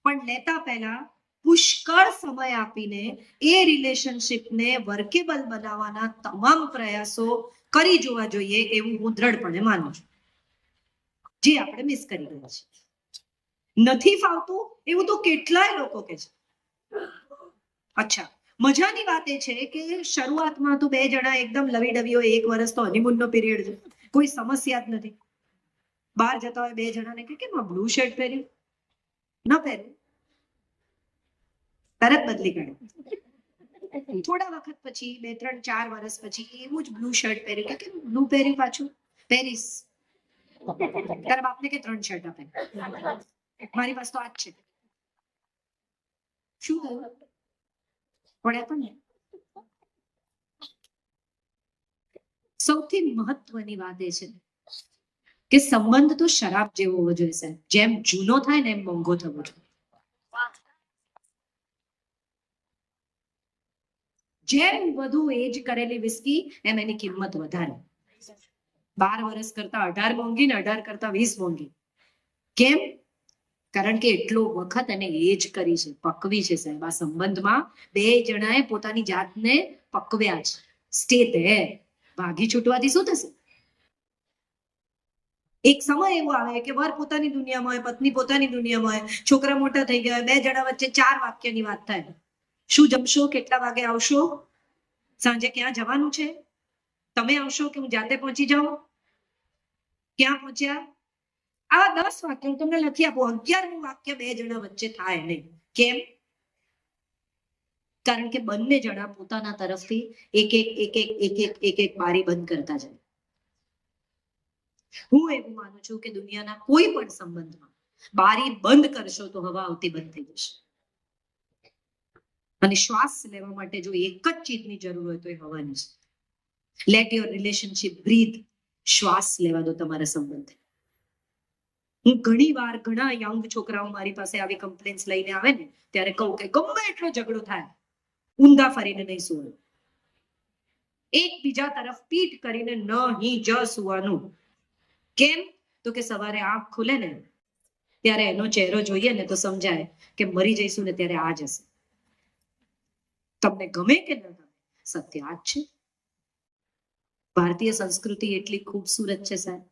પણ લેતા પહેલા પુષ્કળ સમય આપીને એ રિલેશનશિપને વર્કેબલ બનાવવાના તમામ પ્રયાસો કરી જોવા જોઈએ એવું હું દ્રઢપણે માનું છું, જે આપણે મિસ કરી રહ્યા છીએ. નથી ફાવતું એવું તો કેટલાય લોકો કે છે. અચ્છા, મજાની વાત એ છે કે શરૂઆતમાં તો બે જણા એકદમ લવી ડવી હોય, 1 વર્ષ તો હનીમૂનનો પીરિયડ છે, કોઈ સમસ્યા જ નથી. બહાર જતા હોય બે જણાને કે કેમ આ બ્લુ શર્ટ પહેર્યું, ન પહેર્યું, તરત બદલી કાઢે. થોડા વખત પછી 2 3 4 વર્ષ પછી એવું જ બ્લુ શર્ટ પહેર્યું કે કેમ બ્લુ પહેર્યું પાછું, પેરિસ, તારા બાપને કે 3 શર્ટ આપે, મારી પાસે તો આ જ છે. શું થયું? પડ્યા પણ ને. સૌથી મહત્વની વાત એ છે કે સંબંધ તો શરાબ જેવો હોવો જોઈએ સાહેબ, જેમ જૂનો થાય ને એમ મોંઘો થવો જોઈએ. જેમ વધુ એજ કરેલી વિસ્કી એમ એની કિંમત વધારે. 12 વર્ષ કરતા 18 મોંઘી ને 18 કરતા 20 મોંઘી. કેમ? કારણ કે એટલો વખત એને એજ કરી છે, પકવી છે સાહેબ. આ સંબંધમાં બે જણાએ પોતાની જાતને પકવ્યા છે. Stay there. ભાગી છૂટવાથી શું થશે? એક સમય એવો આવે કે વર પોતાની દુનિયામાં હોય, પત્ની પોતાની દુનિયામાં હોય, છોકરા મોટા થઈ ગયા, બે જણા વચ્ચે 4 વાક્યની વાત થાય. શું જમશો, કેટલા વાગે આવશો, સાંજે ક્યાં જવાનું છે, તમે આવશો કે હું જાતે પહોંચી જાઉં, ક્યાં પહોંચ્યા, આવા 10 વાક્ય હું તમને લખી આપું. 11મું વાક્ય બે જણા વચ્ચે થાય નહીં. કેમ? કારણ કે બંને જણા પોતાના તરફથી એક બારી બંધ કરતા જાય. હું એવું માનું છું કે દુનિયાના કોઈ પણ સંબંધમાં બારી બંધ કરશો તો હવા આવતી બંધ થઈ જશે. અને શ્વાસ લેવા માટે જો એક જ ચીજની જરૂર હોય તો એ હવાની છે. Let your relationship breathe. શ્વાસ લેવા દો તમારા સંબંધ. હું ઘણી વાર ઘણા યંગ છોકરાઓ મારી પાસે આવી કમ્પ્લેન્ટ્સ લઈને આવે ને ત્યારે કહું કે ગમે એટલો ઝઘડો થાય, ઊંધા ફરીને નહીં સુવાનું, એકબીજા તરફ પીઠ કરીને નહીં જ સુવાનું. કેમ? તો કે સવારે આંખ ખુલે ને ત્યારે એનો ચહેરો જોઈએ ને તો સમજાય કે મરી જઈશું ને ત્યારે આ જ હશે. તમને ગમે કે ન ગમે, સત્ય આ જ છે. ભારતીય સંસ્કૃતિ એટલી ખૂબસૂરત છે સાહેબ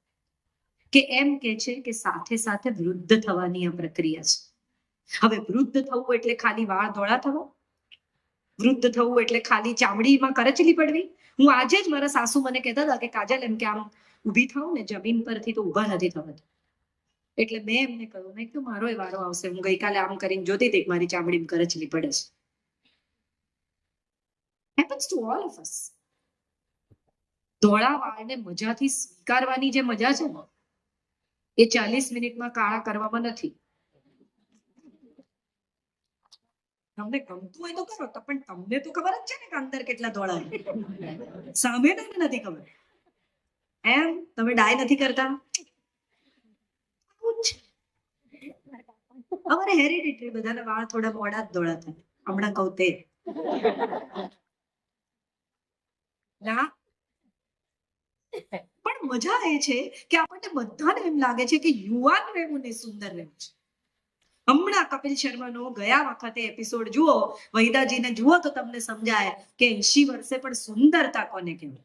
કે એમ કે છે કે સાથે સાથે વૃદ્ધ થવાની આ પ્રક્રિયા છે. હવે વૃદ્ધ થવું એટલે ખાલી વાળ ધોળા થવો? વૃદ્ધ થવું એટલે ખાલી ચામડીમાં કરચલી પડવી? હું આજે જ મારા સાસુ મને કહેતા હતા કે કાજલ એમ કે આમ ઊભી થાઉં ને જમીન પરથી તો ઊભા નથી થવાતું. એટલે મેં એમને કહ્યું, મેં કીધું મારો વારો આવશે, હું ગઈકાલે આમ કરીને જોતી હતી મારી ચામડીમાં કરચલી પડે છે. Happens to all of us. ધોળા વાળને મજાથી સ્વીકારવાની જે મજા છે ને એ 40 મિનિટમાં કાળા કરવામાં નથી. તમને ગમતું હોય તો કરો, પણ તમને તો ખબર જ છે ને કે અંદર કેટલા ધોળા છે, સામે નથી ખબર. એમ તમે ડાય નથી કરતા? અમારે હેરિડિટરી બધાના વાળ થોડા મોડા જ ધોળા થાય. હમણાં કહું તે ના, પણ મજા એ છે કે આપણને બધાને એમ લાગે છે કે યુવાન રહેવું ને સુંદર રહેવું છે. હમણાં કપિલ શર્માનો ગયા વખતે એપિસોડ જુઓ, વૈદાજીને જુઓ તો તમને સમજાય કે 80 વર્ષે પણ સુંદરતા કોને કહેવાય.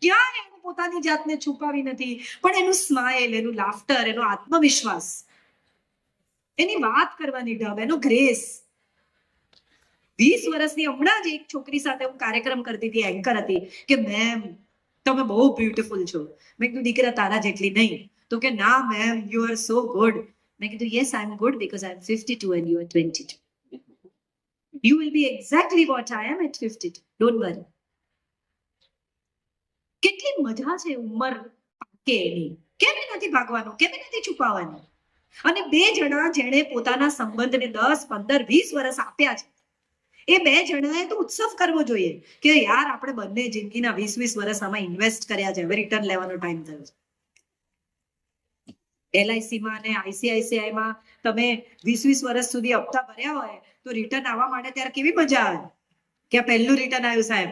ક્યાં એને પોતાની જાતને છુપાવી નથી, પણ એનું સ્માઇલ, એનું લાફ્ટર, એનો આત્મવિશ્વાસ, એની વાત કરવાની ઢબ, એનો ગ્રેસ. 20 વર્ષની હમણાં જ એક છોકરી સાથે હું કાર્યક્રમ કરતી હતી, એન્કર હતી, કે મેમ તમે બહુ બ્યુટીફુલ છો. મેં કીધું દીકરા તારા જેટલી નહીં. તો કે ના ma'am you are so good. મેં કીધું yes I am good because I am 52 and you are 22. You will be exactly what I am at 52. Don't worry. કેટલી મજા છે ઉંમર પાકે એની. કેમ નથી ભાગવાનું, કેમ નથી છુપાવવાનું? અને બે જણા જેણે પોતાના સંબંધને 10 15 20 વર્ષ આપ્યા છે એ બે જણાએ તો ઉત્સવ કરવો જોઈએ કે યાર આપણે બંને જિંદગીના 20 વર્ષ આમાં ઇન્વેસ્ટ કર્યા છે, હવે રિટર્ન લેવાનો ટાઈમ થયો છે. LICમાં અને ICICIમાં તમે 20 વર્ષ સુધી હપ્તા ભર્યા હોય તો રિટર્ન આવવા માટે ત્યારે કેવી મજા આવે કે આ પહેલું રિટર્ન આવ્યું સાહેબ.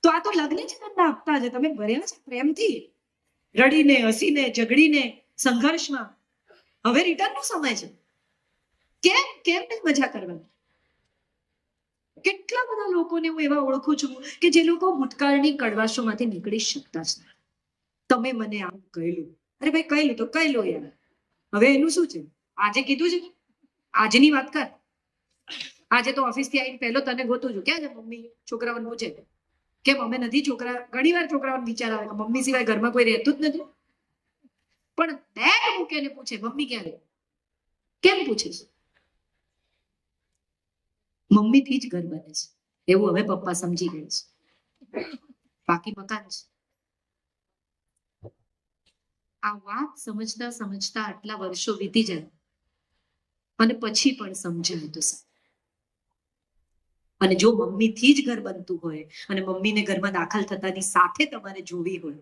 તો આ તો લગ્ન જીવનના હપ્તા છે, તમે ભર્યા છે પ્રેમથી, રડીને, હસીને, ઝઘડીને, સંઘર્ષમાં. હવે રિટર્નનો સમય છે. કેમ કેમ નહીં મજા કરવાની? કેટલા બધા લોકોને હું એવા ઓળખું છું કે જે લોકો ભૂતકાળની કડવાશોમાંથી નીકળી શકતા છે. તમે મને આમ કહેલું, અરે ભાઈ કહેલું તો કહેલું યાર, હવે એનું શું છે? આજે કીધું છે, આજની વાત કર. આજે તો ઓફિસ થી આવીને પહેલો તને ગોતું છું, ક્યાં છે મમ્મી? છોકરાઓને પૂછે કેમ અમે નથી છોકરા. ઘણી વાર છોકરાઓને વિચાર આવે કે મમ્મી સિવાય ઘરમાં કોઈ રહેતું જ નથી. પણ બેગ મૂકીને પૂછે મમ્મી ક્યાં રહે? કેમ પૂછે છે? મમ્મીથી જ ઘર બને છે એવું હવે પપ્પા સમજી ગયા છે. બાકી મકાન છે. આ વાત સમજતા સમજતા આટલા વર્ષો વીતી જાય અને પછી પણ સમજાય તો અને જો મમ્મીથી જ ઘર બનતું હોય અને મમ્મીને ઘરમાં દાખલ થતાની સાથે તમારે જોવી હોય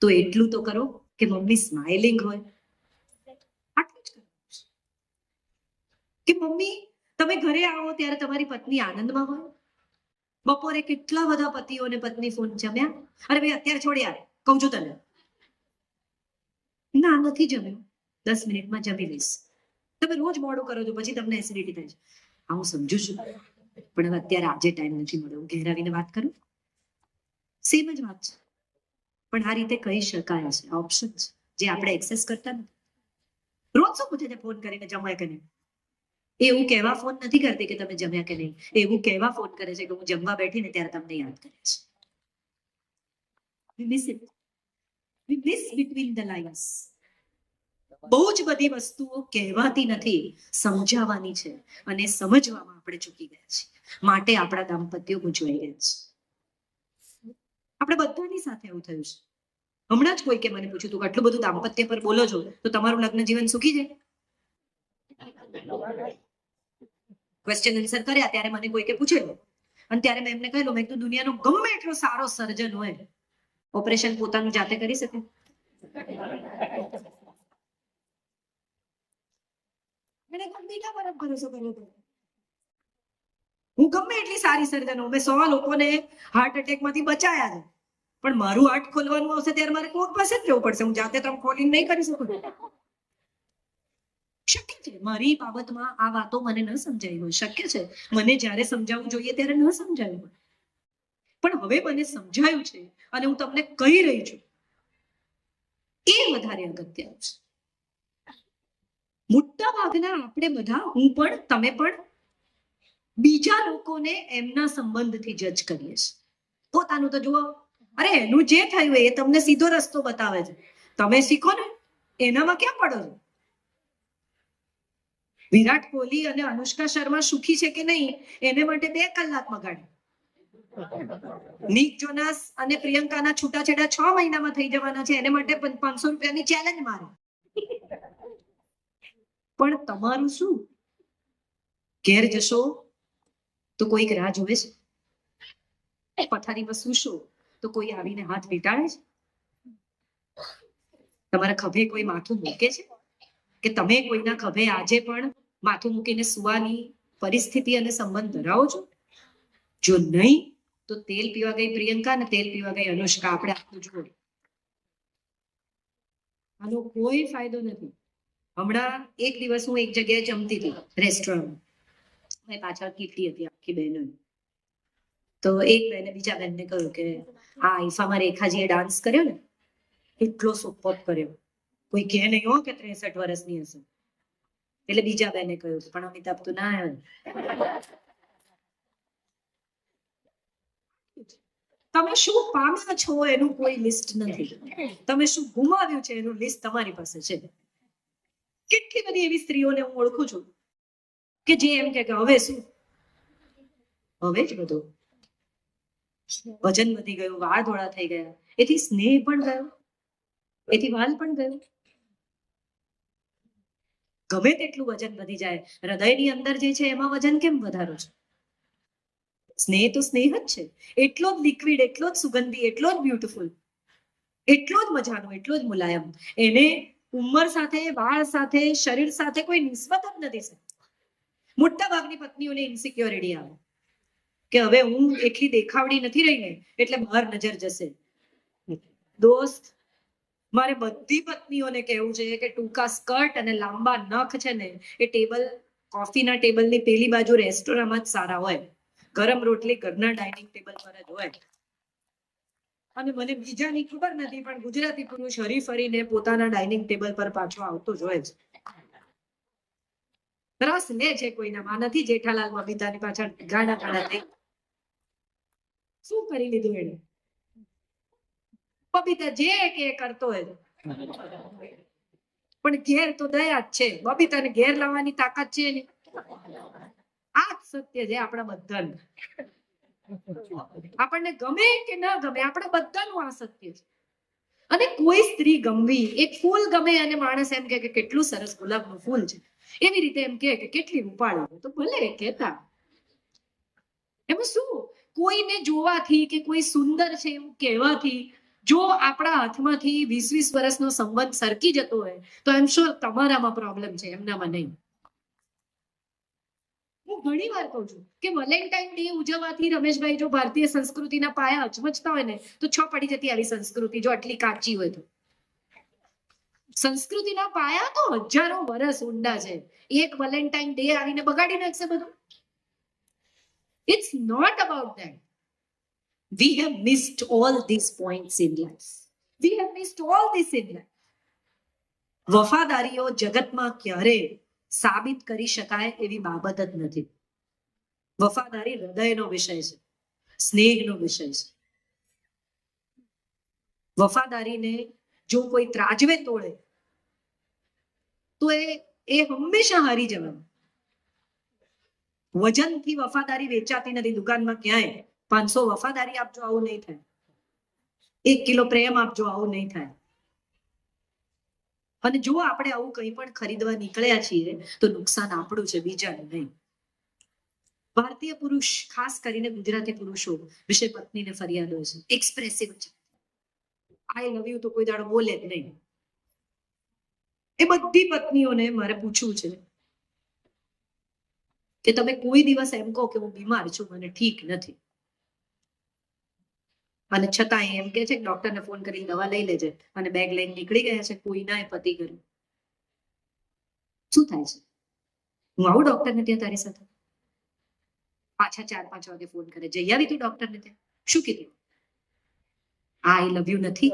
તો એટલું તો કરો કે મમ્મી સ્માઇલિંગ હોય. આટલું જ કરો કે મમ્મી તમે ઘરે આવો ત્યારે તમારી પત્ની આનંદમાં હોય. બપોરે કેટલા બધા પતિઓને પત્ની ફોન જમ્યા? અરે ભાઈ અત્યારે છોડી યાર, કહું છું તને. ના નથી જમ્યું, 10 મિનિટમાં જમી લઈશ. તમે રોજ મોડું કરો છો પછી તમને એસિડિટી થાય છે. હા હું સમજુ છું, પણ હવે અત્યારે આજે ટાઈમ નથી મળ્યો. હું ઘેર આવીને વાત કરું. સેમ જ વાત છે, પણ આ રીતે કહી શકાય છે. ઓપ્શન છે જે આપણે એક્સેસ કરતા નથી. રોજ શું પૂછે છે ફોન કરીને જમ્યા કે નહીં? એવું કહેવા ફોન નથી કરતી કે તમે જમ્યા કે નહીં. એવું કહેવા ફોન કરે છે કે હું જમવા બેઠી ને ત્યારે તમને યાદ કરે છે. We miss it. We miss between the lines. બહુ જ બધી વસ્તુઓ કહેવાતી નથી, સમજાવવાની છે અને સમજવામાં આપણે ચૂકી ગયા છીએ. માટે આપણા દાંપત્યો ગુંચવાઈ ગયા છે. આપણે બધાની સાથે એવું થયું છે. હમણાં જ કોઈ કે મને પૂછ્યું તું કે આટલું બધું દાંપત્ય પર બોલો છો તો તમારું લગ્ન જીવન સુખી છે? ક્વેશ્ચન આન્સર કર્યા ત્યારે મને કોઈકે પૂછેલું અને ત્યારે મેં એમને કહેલું, મેં કીધું દુનિયાનો ગમે એટલો સારો સર્જન હોય, ઓપરેશન પોતાનું જાતે કરી શકે? એને ગંભીરતા પર ભરોસો કર્યો હતો. હું ગમે એટલી સારી સર્જન હોઉં, મેં 100 લોકોને હાર્ટ એટેકમાંથી બચાયા છે, પણ મારું હાર્ટ ખોલવાનું આવશે ત્યારે મારે કોર્ટ પાસે જ જવું પડશે. હું જાતે તો ખોલીને નહીં કરી શકું. શક્ય છે મારી બાબતમાં આ વાતો મને ન સમજાઈ હોય, શક્ય છે મને જ્યારે સમજાવવું જોઈએ ત્યારે ન સમજાયું હોય, પણ હવે મને સમજાયું છે અને હું તમને કહી રહી છું એ વધારે અગત્યનું છે. મોટા ભાગના આપણે બધા, હું પણ તમે પણ, બીજા લોકોને એમના સંબંધથી જજ કરીએ છીએ. પોતાનું તો જુઓ. અરે એનું જે થયું એ તમને સીધો રસ્તો બતાવે છે, તમે શીખો ને. એનામાં ક્યાં પડો છો? વિરાટ કોહલી અને અનુષ્કા શર્મા સુખી છે કે નહીં એને માટે 2 કલાક બગાડે. નિક જોનાસ અને પ્રિયંકાના છૂટાછેડા 6 મહિનામાં થઈ જવાના છે, એને માટે 500 રૂપિયાની ચેલેન્જ મારો. પણ તમારું શું? ઘેર જશો તો કોઈક રાહ જોવે છે, પથારીમાં સૂશો તો કોઈ આવીને હાથ વીંટાળે છે, તમારા ખભે કોઈ માથું મૂકે છે કે તમે કોઈના ખભે આજે પણ માથું મૂકીને સુવાની પરિસ્થિતિ અને સંબંધ ધરાવો છો? જો નહીં તો તેલ પીવા ગઈ પ્રિયંકા ને તેલ પીવા ગઈ અનુષ્કા. આપણે આટલું જુઓ. આનો કોઈ ફાયદો નથી. હમણાં એક દિવસ હું એક જગ્યાએ જમતી હતી રેસ્ટોરન્ટમાં, મેં પાછળ કીટી હતી આખી બહેનો. તો એક બહેને બીજા બહેનને કહ્યું કે આ આઈફામાં રેખાજીએ ડાન્સ કર્યો ને એટલો સુપર કર્યો, કોઈ કહે નહીં હો કે 63 વર્ષની હશે. એટલે બીજા બહેને કહ્યું પણ અમિતાભ તો ના આવ્યો. તમે શું પામ્યા છો એનું કોઈ લિસ્ટ નથી, તમે શું ગુમાવ્યું છે એનું લિસ્ટ તમારી પાસે છે. કેટલી બધી એવી સ્ત્રીઓને હું ઓળખું છું કે જે એમ કે હવે શું, હવે જ બધું વજન વધી ગયું, વાળ ધોળા થઈ ગયા, એથી સ્નેહ પણ ગયો, એથી વાલ પણ ગયો. ગમે તેટલું વજન વધી જાય, હૃદયની અંદર જે છે એમાં વજન કેમ વધારો છે? સ્નેહ તો સ્નેહ જ છે, એટલો જ લિક્વિડ, એટલો જ સુગંધી, એટલો જ બ્યુટીફુલ, એટલો જ મજાનો, એટલો જ મુલાયમ. એને ઉંમર સાથે, વાળ સાથે, શરીર સાથે કોઈ નિસ્બત જ નથી. મોટા ભાગની પત્નીઓને ઇન્સિક્યોરિટી આવે કે હવે હું એટલી દેખાવડી નથી રહી ને એટલે બહાર નજર જશે. દોસ્ત, મારે બધી પત્નીઓને કહેવું છે કે ટૂંકા સ્કર્ટ અને લાંબા નખ છે ને એ ટેબલ, કોફીના ટેબલની પેલી બાજુ રેસ્ટોરન્ટમાં જ સારા હોય. ગરમ રોટલી ઘરના ડાઇનિંગ ટેબલ પર જ હોય. અને મને બીજાની ખબર નથી, પણ ગુજરાતી પુરુષ હરીફરીને પોતાના ડાઇનિંગ ટેબલ પર પાછો આવતો જ હોય છે. રસ લે છે કોઈનામાં, નથી જેઠાલાલ બબીતાની પાછળ ગાડા ગાડા થઈ. શું કરી લીધું એને? બબીતા જે કે કરતો હોય, પણ ઘેર તો દયા જ છે. બબીતાને ઘેર લાવવાની તાકાત છે ને. આ જ સત્ય છે આપણા બધાનું. આપણને ગમે કે ન ગમે, આપણા બધાનું આ સત્ય છે. અને કોઈ સ્ત્રી ગમવી, એક ફૂલ ગમે અને માણસ એમ કે કેટલું સરસ ગુલાબનું ફૂલ છે, એવી રીતે એમ કે કેટલી રૂપાળી, તો ભલે કહેતા. એમાં શું? કોઈને જોવાથી કે કોઈ સુંદર છે એવું કહેવાથી જો આપણા હાથમાંથી 20-20 વર્ષનો સંબંધ સરકી જતો હોય તો એમ શ્યોર તમારામાં પ્રોબ્લેમ છે, એમનામાં નહીં. હું ઘણી વાર કહું છું કે વેલેન્ટાઇન ડે ઉજવવાથી રમેશભાઈ જો ભારતીય સંસ્કૃતિના પાયા અચમચતા હોય ને તો છ પડી જતી આવી સંસ્કૃતિ, જો આટલી કાચી હોય તો. સંસ્કૃતિના પાયા તો હજારો વર્ષ ઊંડા છે. એક વેલેન્ટાઇન ડે આવીને બગાડી નાખશે બધું. It's not about that. We have missed all these points in life. We have missed all this in life. વફાદારીઓ જગતમાં ક્યારે સાબિત કરી શકાય એવી બાબત જ નથી. વફાદારી હૃદયનો વિષય છે, સ્નેહનો વિષય છે. વફાદારીને જો કોઈ ત્રાજવે તોડે તો એ હંમેશા હારી જવાનું. વજનથી વફાદારી વેચાતી નથી દુકાનમાં ક્યાંય. 500 વફાદારી આપજો, આવું નહીં થાય. 1 કિલો પ્રેમ આપજો, આવું નહીં થાય. અને જો આપણે આવું કંઈ પણ ખરીદવા નીકળ્યા છીએ તો નુકસાન આપણું છે, બીજાનું નહીં. ભારતીય પુરુષ, ખાસ કરીને ગુજરાતી પુરુષો વિશે પત્નીને ફરિયાદો છે, એક્સપ્રેસિવ છે. આઈ લવ યુ તો કોઈ દાડો બોલે જ નહીં. એ બધી પત્નીઓને મારે પૂછવું છે કે તમે કોઈ દિવસ એમ કહો કે હું બીમાર છું, મને ઠીક નથી, અને છતાં એમ કે છે કે ડોક્ટરને ફોન કરીને દવા લઈ લેજે, અને બેગ લઈને નીકળી ગયા છે કોઈના પતિ ઘરે. શું થાય છે? હું આવું ડોક્ટરને ત્યાં તારી સાથે? પાછા 4-5 વાગે ફોન કરે, જઈ આવી તું ડોક્ટરને ત્યાં? શું કીધું? આઈ લવ યુ નથી.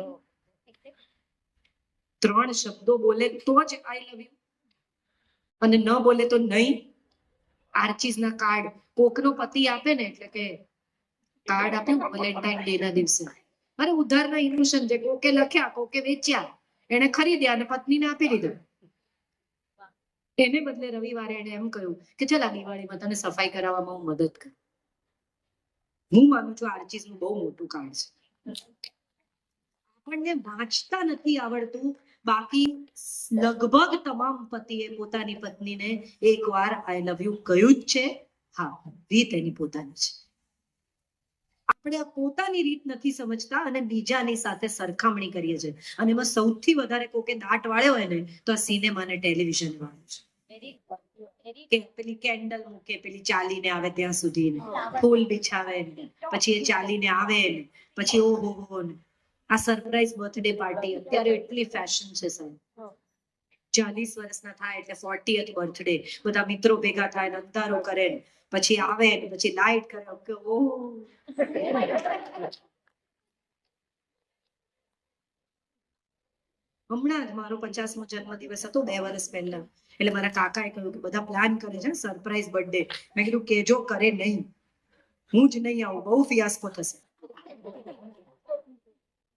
3 શબ્દો બોલે તો જ આઈ લવ યુ, અને ન બોલે તો નહીં. આર્ચીસના કાર્ડ કોકનો પતિ આપે ને, એટલે કે કાર્ડ આપ્યું વેલેન્ટાઇન ડે ના દિવસે, અરે ઉધારના ઇમોશન છે, કોકે લખ્યા, કોકે વેચ્યા, એને ખરીદ્યા અને પત્નીને આપી દીધા. એને બદલે રવિવારે એને એમ કહ્યું કે ચાલ આ દિવાળીમાં તને સફાઈ કરાવવામાં હું મદદ કરું. હું માનું છું આર્ચીસનું બહુ મોટું કાર્ડ છે. આપણને વાંચતા નથી આવડતું, બાકી લગભગ તમામ પતિએ પોતાની પત્નીને એકવાર આઈ લવ યુ કહ્યું જ છે. હા, રીત એની પોતાની છે. આપણે આ પોતાની રીત નથી સમજતા અને બીજાની સાથે સરખામણી કરીએ છીએ. અને એમાં સૌથી વધારે કોકે દાટ વાળ્યો હોય ને તો આ સિનેમા અને ટેલિવિઝન વાળું છે. કે પેલી કેન્ડલ મૂકે, પેલી ચાલીને આવે ત્યાં સુધી ફૂલ બિછાવે, પછી એ ચાલીને આવે, પછી ઓહો આ સરપ્રાઈઝ બર્થડે પાર્ટી અત્યારે એટલી ફેશન છે સર. 40 વર્ષના થાય એટલે 40th બર્થડે, બધા મિત્રો ભેગા થાય, અંધારો કરે, પછી આવે, પછી લાઈટ કરે. હમણાં જ મારો 50મો જન્મદિવસ હતો 2 વર્ષ પહેલા, એટલે મારા કાકાએ કહ્યું કે બધા પ્લાન કરે છે સરપ્રાઈઝ બર્થડે. મેં કીધું કેજો કરે નહીં, હું જ નહીં આવું, બહુ ફિયાસ્કો થશે.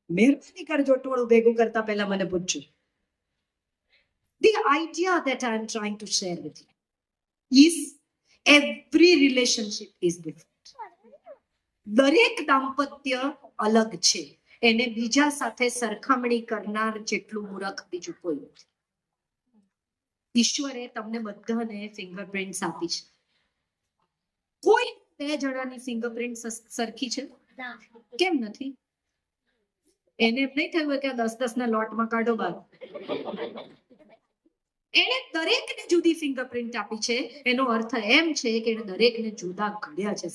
મહેરબાની કરજો ટોળું ભેગું કરતા પહેલા મને પૂછજો. The idea that I am trying to share with you is every relationship is different. દરેક દાંપત્ય અલગ છે. એને બીજા સાથે સરખામણી કરનાર જેટલું મૂર્ખ બીજું કોઈ નથી. ઈશ્વરે તમને બધાને ફિંગરપ્રિન્ટ્સ આપી છે. કોઈ 2 જણાની ફિંગરપ્રિન્ટ સરખી છે? કેમ નથી? એને એમ નહીં થયું કે 10-10 ના લોટમાં કાઢો બાર. એને દરેકને જુદી ફિંગરપ્રિન્ટ આપી છે. એનો અર્થ એમ છે કે એને દરેકને જુદા ઘડ્યા છે.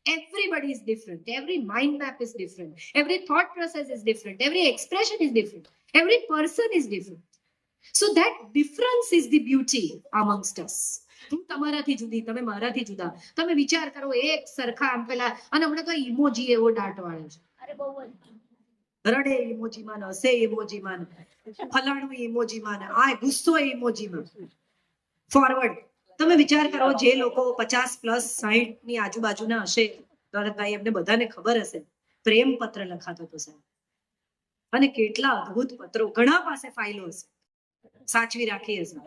Everybody is different. Every mind map is different. Every thought process is different. Every expression is different. Every person is different. So that difference is the beauty amongst us. હું તમારાથી જુદી, તમે મારાથી જુદા. તમે વિચાર કરો, એક સરખા આમ પેલા, અને હમણાં તો ઇમોજી એવો દાટ વાળે છે. અરે બહુ જ. રડે ઇમોજીમાં, હસે ઇમોજીમાં, ફલાણું ઇમોજીમાં, આ ગુસ્સો ઇમોજીમાં. ફોરવર્ડ. તમે વિચાર કરો, જે લોકો 50+, 60 ની આજુબાજુના હશે, ભરતભાઈ, એમને બધાને ખબર હશે, પ્રેમ પત્ર લખાતો હતો સાહેબ. અને કેટલા અદ્ભુત પત્રો, ઘણા પાસે ફાઇલો હશે, સાચવી રાખી હશે.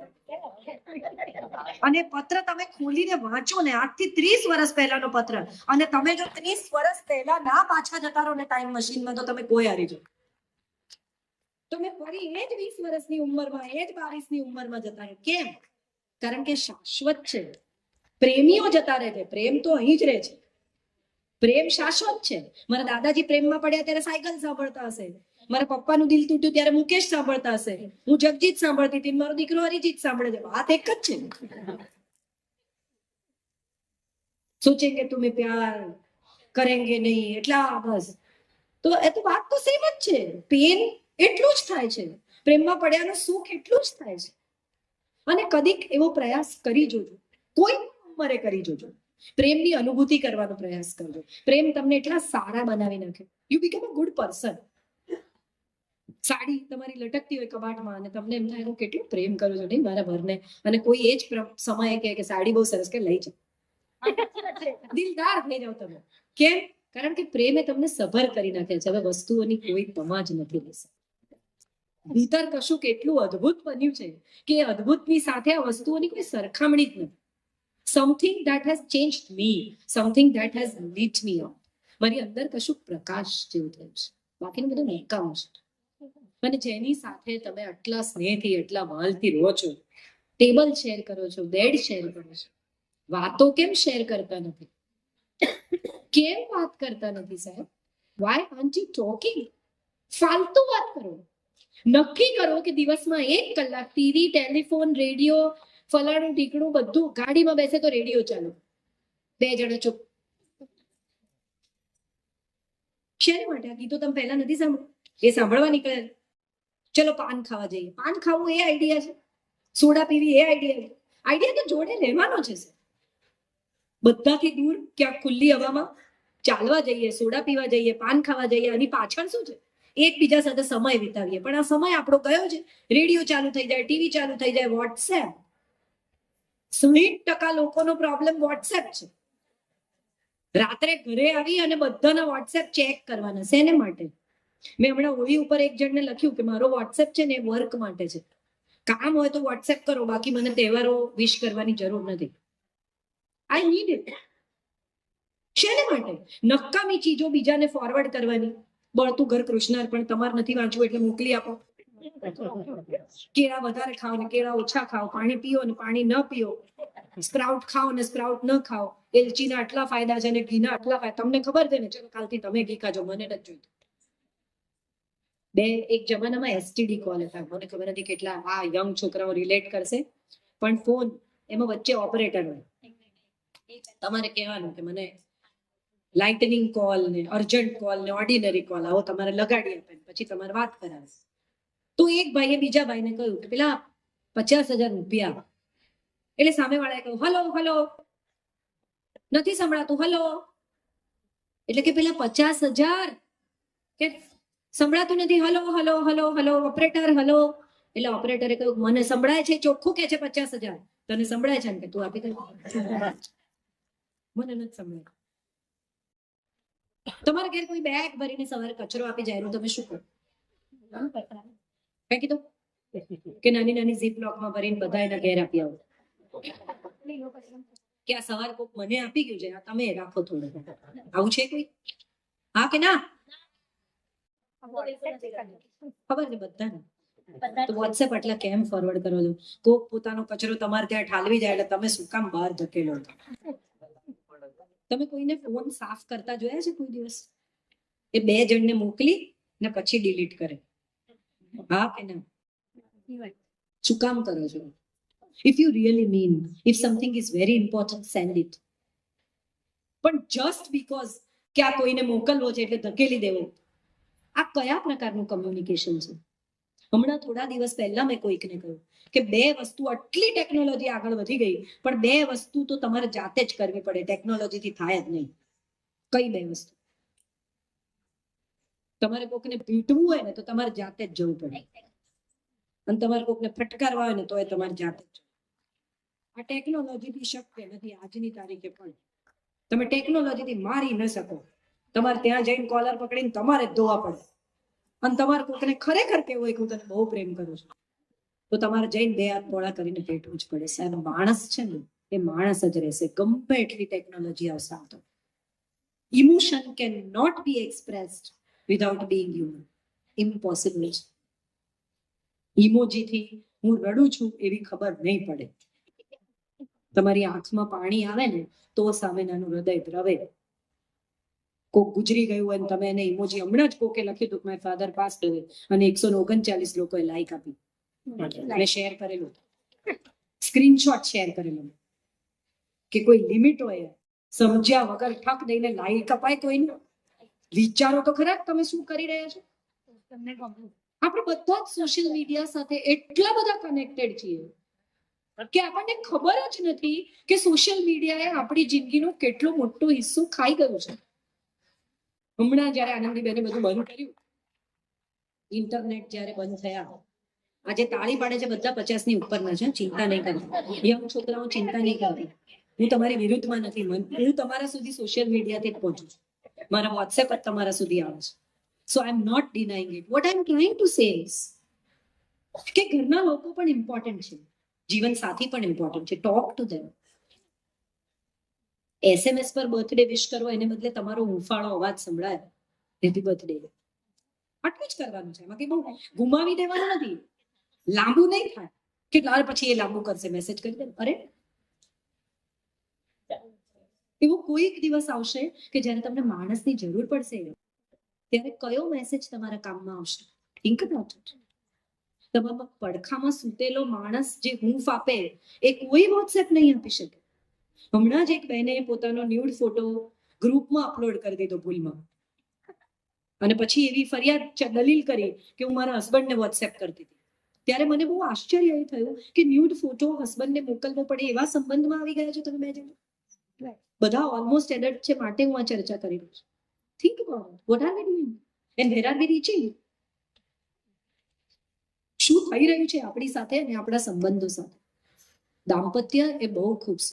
અને પત્ર તમે ખોલીને વાંચો ને, આજથી 30 વર્ષ પહેલાનો પત્ર, અને તમે જો 30 વર્ષ પહેલા ના પાછા જતા રહો ને ટાઈમ મશીનમાં, તો તમે કોઈ હારી જાઓ. તમે ફરી એ જ 20 વર્ષની ઉંમરમાં, એ જ 22 ની ઉંમરમાં જતા રહો. કેમ? કારણ કે શાશ્વત છે. પ્રેમીઓ જતા રહે છે, પ્રેમ તો અહીં જ રહે છે. પ્રેમ શાશ્વત છે. મારા દાદાજી પ્રેમમાં પડ્યા ત્યારે સાયકલ સાંભળતા હશે, મારા પપ્પાનું દિલ તૂટ્યું ત્યારે મુકેશ સાંભળતા હશે, હું જગજીત સાંભળતી હતી, મારો દીકરો હરિજીત સાંભળે છે. વાત એક જ છે. સોચેંગે तुम्हें प्यार करेंगे नहीं, એટલા બસ. તો એ તો વાત તો સેમ જ છે. પેન એટલું જ થાય છે, પ્રેમમાં પડ્યાનું સુખ એટલું જ થાય છે. અને કદીક એવો પ્રયાસ કરી જોજો, કોઈ ઉંમરે કરી જોજો, પ્રેમની અનુભૂતિ કરવાનો પ્રયાસ કરજો. પ્રેમ તમને એટલા સારા બનાવી નાખે, you become a good person. Sari તમારી લટકતી હોય કબાટમાં, અને તમને એમ થાય, હું કેટલું પ્રેમ કરું છું નહીં મારા ઘરને, અને કોઈ એ જ સમયે કહે કે સાડી બહુ સરસ, કે લઈ જાઓ. દિલદાર થઈ જાવ તમે. કેમ? કારણ કે પ્રેમે તમને સભર કરી નાખે છે. હવે વસ્તુઓની કોઈ તમાજ નથી રહેશે. ભીતર કશું કેટલું અદ્ભુત બન્યું છે કે અદ્ભુતની સાથે આ વસ્તુઓની કોઈ સરખામણી જ નથી. Something that has changed me, something that has lit me up. મારી અંદર કશું પ્રકાશ જેવું થયું છે, બાકીનું બધું નકામ છે. અને જેની સાથે તમે આટલા સ્નેહથી, એટલા વાલથી રહો છો, ટેબલ શેર કરો છો, બેડ શેર કરો છો, વાતો કેમ શેર કરતા નથી? કેમ વાત કરતા નથી સાહેબ? Why aren't you talking? ફાલતુ વાત કરો. નક્કી કરો કે દિવસમાં 1 કલાક ટીવી, ટેલિફોન, રેડિયો, ફલાણું ઢીકણું બધું, ગાડીમાં બેસે તો રેડિયો ચાલુ, 2 જણા ચૂપ. શેને માટે? આ ગીતો તમે પહેલા નથી સાંભળ્યું? એ સાંભળવા નીકળ્યા. ચલો પાન ખાવા જઈએ. પાન ખાવું એ આઈડિયા છે? સોડા પીવી એ આઈડિયા છે? આઈડિયા તો જોડે રહેવાનો છે સર. બધાથી દૂર, ક્યાંક ખુલ્લી હવામાં ચાલવા જઈએ, સોડા પીવા જઈએ, પાન ખાવા જઈએ. આની પાછળ શું છે? એકબીજા સાથે સમય વિતાવીએ. પણ આ સમય આપણો ગયો છે. રેડિયો ચાલુ થઈ જાય, ટીવી ચાલુ થઈ જાય, વોટ્સએપ. 60% લોકોનો પ્રોબ્લેમ વોટ્સએપ છે. રાત્રે ઘરે આવી અને બધાના વોટ્સએપ ચેક કરવાના. શેને માટે? મેં હમણાં હોળી ઉપર એક જણને લખ્યું કે મારો વોટ્સએપ છે ને વર્ક માટે છે. કામ હોય તો વોટ્સએપ કરો, બાકી મને તહેવારો વિશ કરવાની જરૂર નથી. I need it. શેને માટે? નકામી ચીજો બીજાને ફોરવર્ડ કરવાની. બળતું ઘર કૃષ્ણાર્પણ, તમારે નથી વાંચવું એટલે મોકલી આપો. કેળા વધારે ખાઓ ને કેળા ઓછા ખાઓ, પાણી પીઓ ને પાણી ન પીઓ, સ્પ્રાઉટ ખાઓ ને સ્પ્રાઉટ ન ખાઓ, એલચીના આટલા ફાયદા છે ને ઘીના આટલા ફાયદા. તમને ખબર છે ને? ચલો કાલથી તમે ઘી ખાજો, મને નથી જોઈતું. એક જમાનામાં એસટીડી કોલ હતા, મને ખબર નથી કેટલા આ યંગ છોકરાઓ રિલેટ કરશે, પણ ફોન એમાં વચ્ચે ઓપરેટર હોય. તમારે કહેવાનું કે મને લાઇટનિંગ કોલ ને અર્જન્ટ કોલ ને ઓર્ડિનરી કોલ આવો તમારે લગાડી આપે, પછી તમારે વાત કરાવે. તો એક ભાઈએ બીજા ભાઈને કહ્યું કે પેલા 50,000 રૂપિયા. એટલે સામેવાળાએ કહ્યું, હલો હલો, નથી સંભળાતું, હલો. એટલે કે પેલા 50,000 કે સંભળાતું નથી, hello hello hello hello, operator hello. એટલે ઓપરેટરે કહ્યું, મને સંભળાય છે, ચોખ્ખું કે છે 50,000. તને સંભળાય છે ને? તું આપી દે. મને નથી સંભળાય. તમારા ઘેર કોઈ બેગ ભરીને સવારે કચરો આપી જાય, તમે શું કરો? ફેંકી દો કે નાની નાની ઝીપ લોકમાં ભરીને બધા એના ઘેર આપી આવો? કે આ સવાર કોક મને આપી ગયું છે, તમે રાખો થોડું. આવું છે કોઈ? હા કે ના? ખબર છે બધાને. તો વોટ્સએપ આટલા કેમ ફોરવર્ડ કરો છો? કોક પોતાનો કચરો તમારે ત્યાં ઠાલવી જાય એટલે તમે શું કામ બહાર ધકેલો? તમે કોઈને ફોન સાફ કરતા જોયા છે કોઈ દિવસ? એ 2 જણને મોકલી ને પછી ડિલીટ કરે. હા કે ના? શું કામ કરો છો? If you really mean, if something is very important, send it. પણ just because કે આ કોઈને મોકલવો છે એટલે ધકેલી દેવો, આ કયા પ્રકારનું કમ્યુનિકેશન છે? હમણાં થોડા દિવસ પહેલા મેં કોઈકને કહ્યું કે બે વસ્તુ આટલી ટેકનોલોજી આગળ વધી ગઈ, પણ બે વસ્તુ તો તમારે જાતે જ કરવી પડે, ટેકનોલોજીથી થાય જ નહીં. કઈ બે વસ્તુ? તમારે કોકને પીટવું હોય ને તો તમારે જાતે જ જવું પડે, અને તમારે કોકને ફટકારવા હોય ને તો એ તમારે જાતે જ. આ ટેકનોલોજીથી શક્ય નથી આજની તારીખે. પણ તમે ટેકનોલોજીથી મારી ન શકો. તમારે ત્યાં જઈને કોલર પકડીને તમારે જ ધોવા પડે. અને તમારે કોકને ખરેખર કેવું હોય કે હું તને બહુ પ્રેમ કરું છું, તો તમારે જઈને બે હાથ પોળા કરીને પેટવું જ પડે. સાહેબ, માણસ છે ને એ માણસ જ રહેશે, ગમે એટલી ટેકનોલોજી આવશે. તો emotion can not be expressed without being human. Impossible છે. ઇમોજીથી હું રડું છું એવી ખબર નહીં પડે. તમારી આંખમાં પાણી આવે ને તો સામેનાનું હૃદય દ્રવે. કોક ગુજરી ગયું હોય ને તમે એને ઇમોજી, હમણાં જ કોકે લખ્યું હતું માય ફાધર પાસ્ડ અવે, અને 139 લોકોએ લાઈક આપી. મેં શેર કરેલું, સ્ક્રીનશોટ શેર કરેલું. કે કોઈ લિમિટ હોય, સમજ્યા વગર ઠક દઈને લાઈક અપાય કોઈને? વિચારો તો ખરા તમે શું કરી રહ્યા છો. આપણે બધા જ સોશિયલ મીડિયા સાથે એટલા બધા કનેક્ટેડ છીએ કે આપણને ખબર જ નથી કે સોશિયલ મીડિયાએ આપણી જિંદગીનો કેટલો મોટો હિસ્સો ખાઈ ગયો છે. હમણાં જયારે આનંદીબેને બધું બંધ કર્યું, ઇન્ટરનેટ જયારે બંધ થયા, આજે તાળી પાડે છે બધા 50 ની ઉપરના છે, ચિંતા નહીં કરતા. યંગ છોકરાઓ ચિંતા નહીં કરતા. હું તમારી વિરુદ્ધમાં નથી, હું તમારા સુધી સોશિયલ મીડિયાથી જ પહોંચું છું. મારા વોટ્સએપ જ તમારા સુધી આવે છે. So I am not denying it. What I am trying to say is કે ઘરના લોકો પણ ઇમ્પોર્ટન્ટ છે, જીવન સાથી પણ ઇમ્પોર્ટન્ટ છે. Talk to them. એસએમએસ પર બર્થડે વિશ કરો એને બદલે તમારો હુંફાળો અવાજ સંભળાય, હેપી બર્થડે, આટલું જ કરવાનું છે. એમાં કઈ બહુ ગુમાવી દેવાનું નથી. લાંબુ નહીં થાય કે પછી એ લાંબુ કરશે, મેસેજ કરી દે. અરે, એવો કોઈક દિવસ આવશે કે જ્યારે તમને માણસની જરૂર પડશે, ત્યારે કયો મેસેજ તમારા કામમાં આવશે? Think about it. તમારા પડખામાં સૂતેલો માણસ જે હૂંફ આપે એ કોઈ વોટ્સએપ નહીં આપી શકે. હમણાં જ એક બહેને પોતાનો ન્યૂડ ફોટો ગ્રુપમાં અપલોડ કરી દીધો ભૂલમાં, અને પછી એવી ફરિયાદ દલીલ કરી કે હું મારા હસબન્ડને વોટ્સએપ કરતી હતી. ત્યારે મને બહુ આશ્ચર્ય એ થયું કે ન્યૂડ ફોટો હસબન્ડને મોકલવો પડે એવા સંબંધમાં આવી ગયા છો તમે બે જણ. બધા ઓલમોસ્ટ એડલ્ટ છે, માટે હું આ ચર્ચા કરી રહી છું. Think about it. What are we doing and where are we reaching? શું થઈ રહ્યું છે આપણી સાથે અને આપણા સંબંધો સાથે? દાંપત્ય એ બહુ ખૂબ